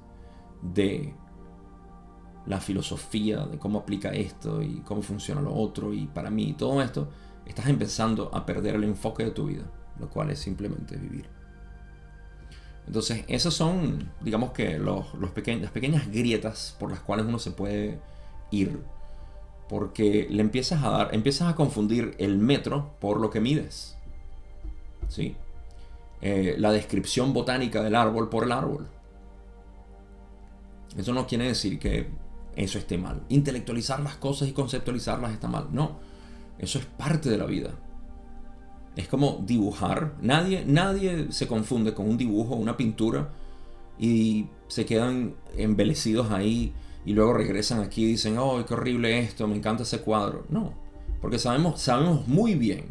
de la filosofía, de cómo aplica esto y cómo funciona lo otro y para mí todo esto, estás empezando a perder el enfoque de tu vida, lo cual es simplemente vivir. Entonces esos son, digamos que las pequeñas grietas por las cuales uno se puede ir, porque le empiezas a confundir el metro por lo que mides, ¿sí? La descripción botánica del árbol por el árbol. Eso no quiere decir que eso esté mal. Intelectualizar las cosas y conceptualizarlas está mal. No, eso es parte de la vida. Es como dibujar. Nadie se confunde con un dibujo, una pintura y se quedan embelecidos ahí y luego regresan aquí y dicen, oh, qué horrible esto, me encanta ese cuadro. No, porque sabemos muy bien,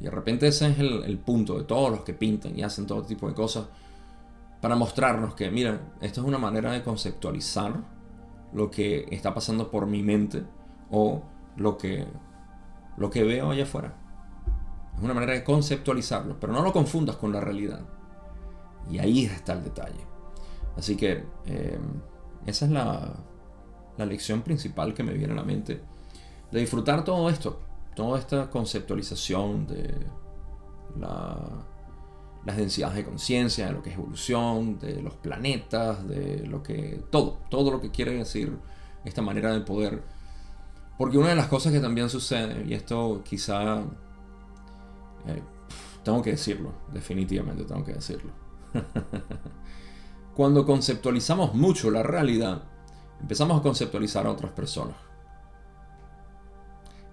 y de repente ese es el punto de todos los que pintan y hacen todo tipo de cosas, para mostrarnos que, mira, esto es una manera de conceptualizar lo que está pasando por mi mente o lo que veo allá afuera. Es una manera de conceptualizarlo, pero no lo confundas con la realidad. Y ahí está el detalle. Así que esa es la lección principal que me viene a la mente. De disfrutar todo esto, toda esta conceptualización de las densidades de conciencia, de lo que es evolución, de los planetas, de lo que... Todo lo que quiere decir esta manera de poder. Porque una de las cosas que también sucede, y esto quizá... tengo que decirlo, definitivamente tengo que decirlo. Cuando conceptualizamos mucho la realidad, empezamos a conceptualizar a otras personas.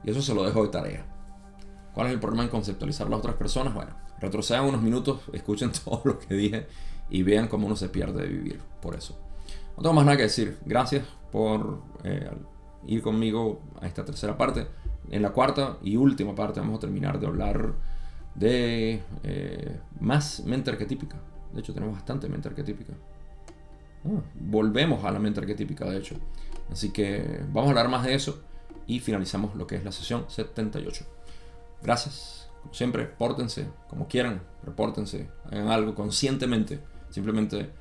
Y eso se lo dejo de tarea. ¿Cuál es el problema en conceptualizar a las otras personas? Bueno, retrocedan unos minutos, escuchen todo lo que dije y vean cómo uno se pierde de vivir por eso. No tengo más nada que decir. Gracias por ir conmigo a esta tercera parte. En la cuarta y última parte vamos a terminar de hablar de más mente arquetípica. De hecho, tenemos bastante mente arquetípica. Volvemos a la mente arquetípica, de hecho. Así que vamos a hablar más de eso y finalizamos lo que es la sesión 78. Gracias. Como siempre, pórtense como quieran, repórtense, hagan algo conscientemente. Simplemente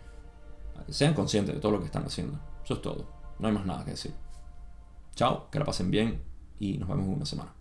sean conscientes de todo lo que están haciendo. Eso es todo. No hay más nada que decir. Chao, que la pasen bien y nos vemos en una semana.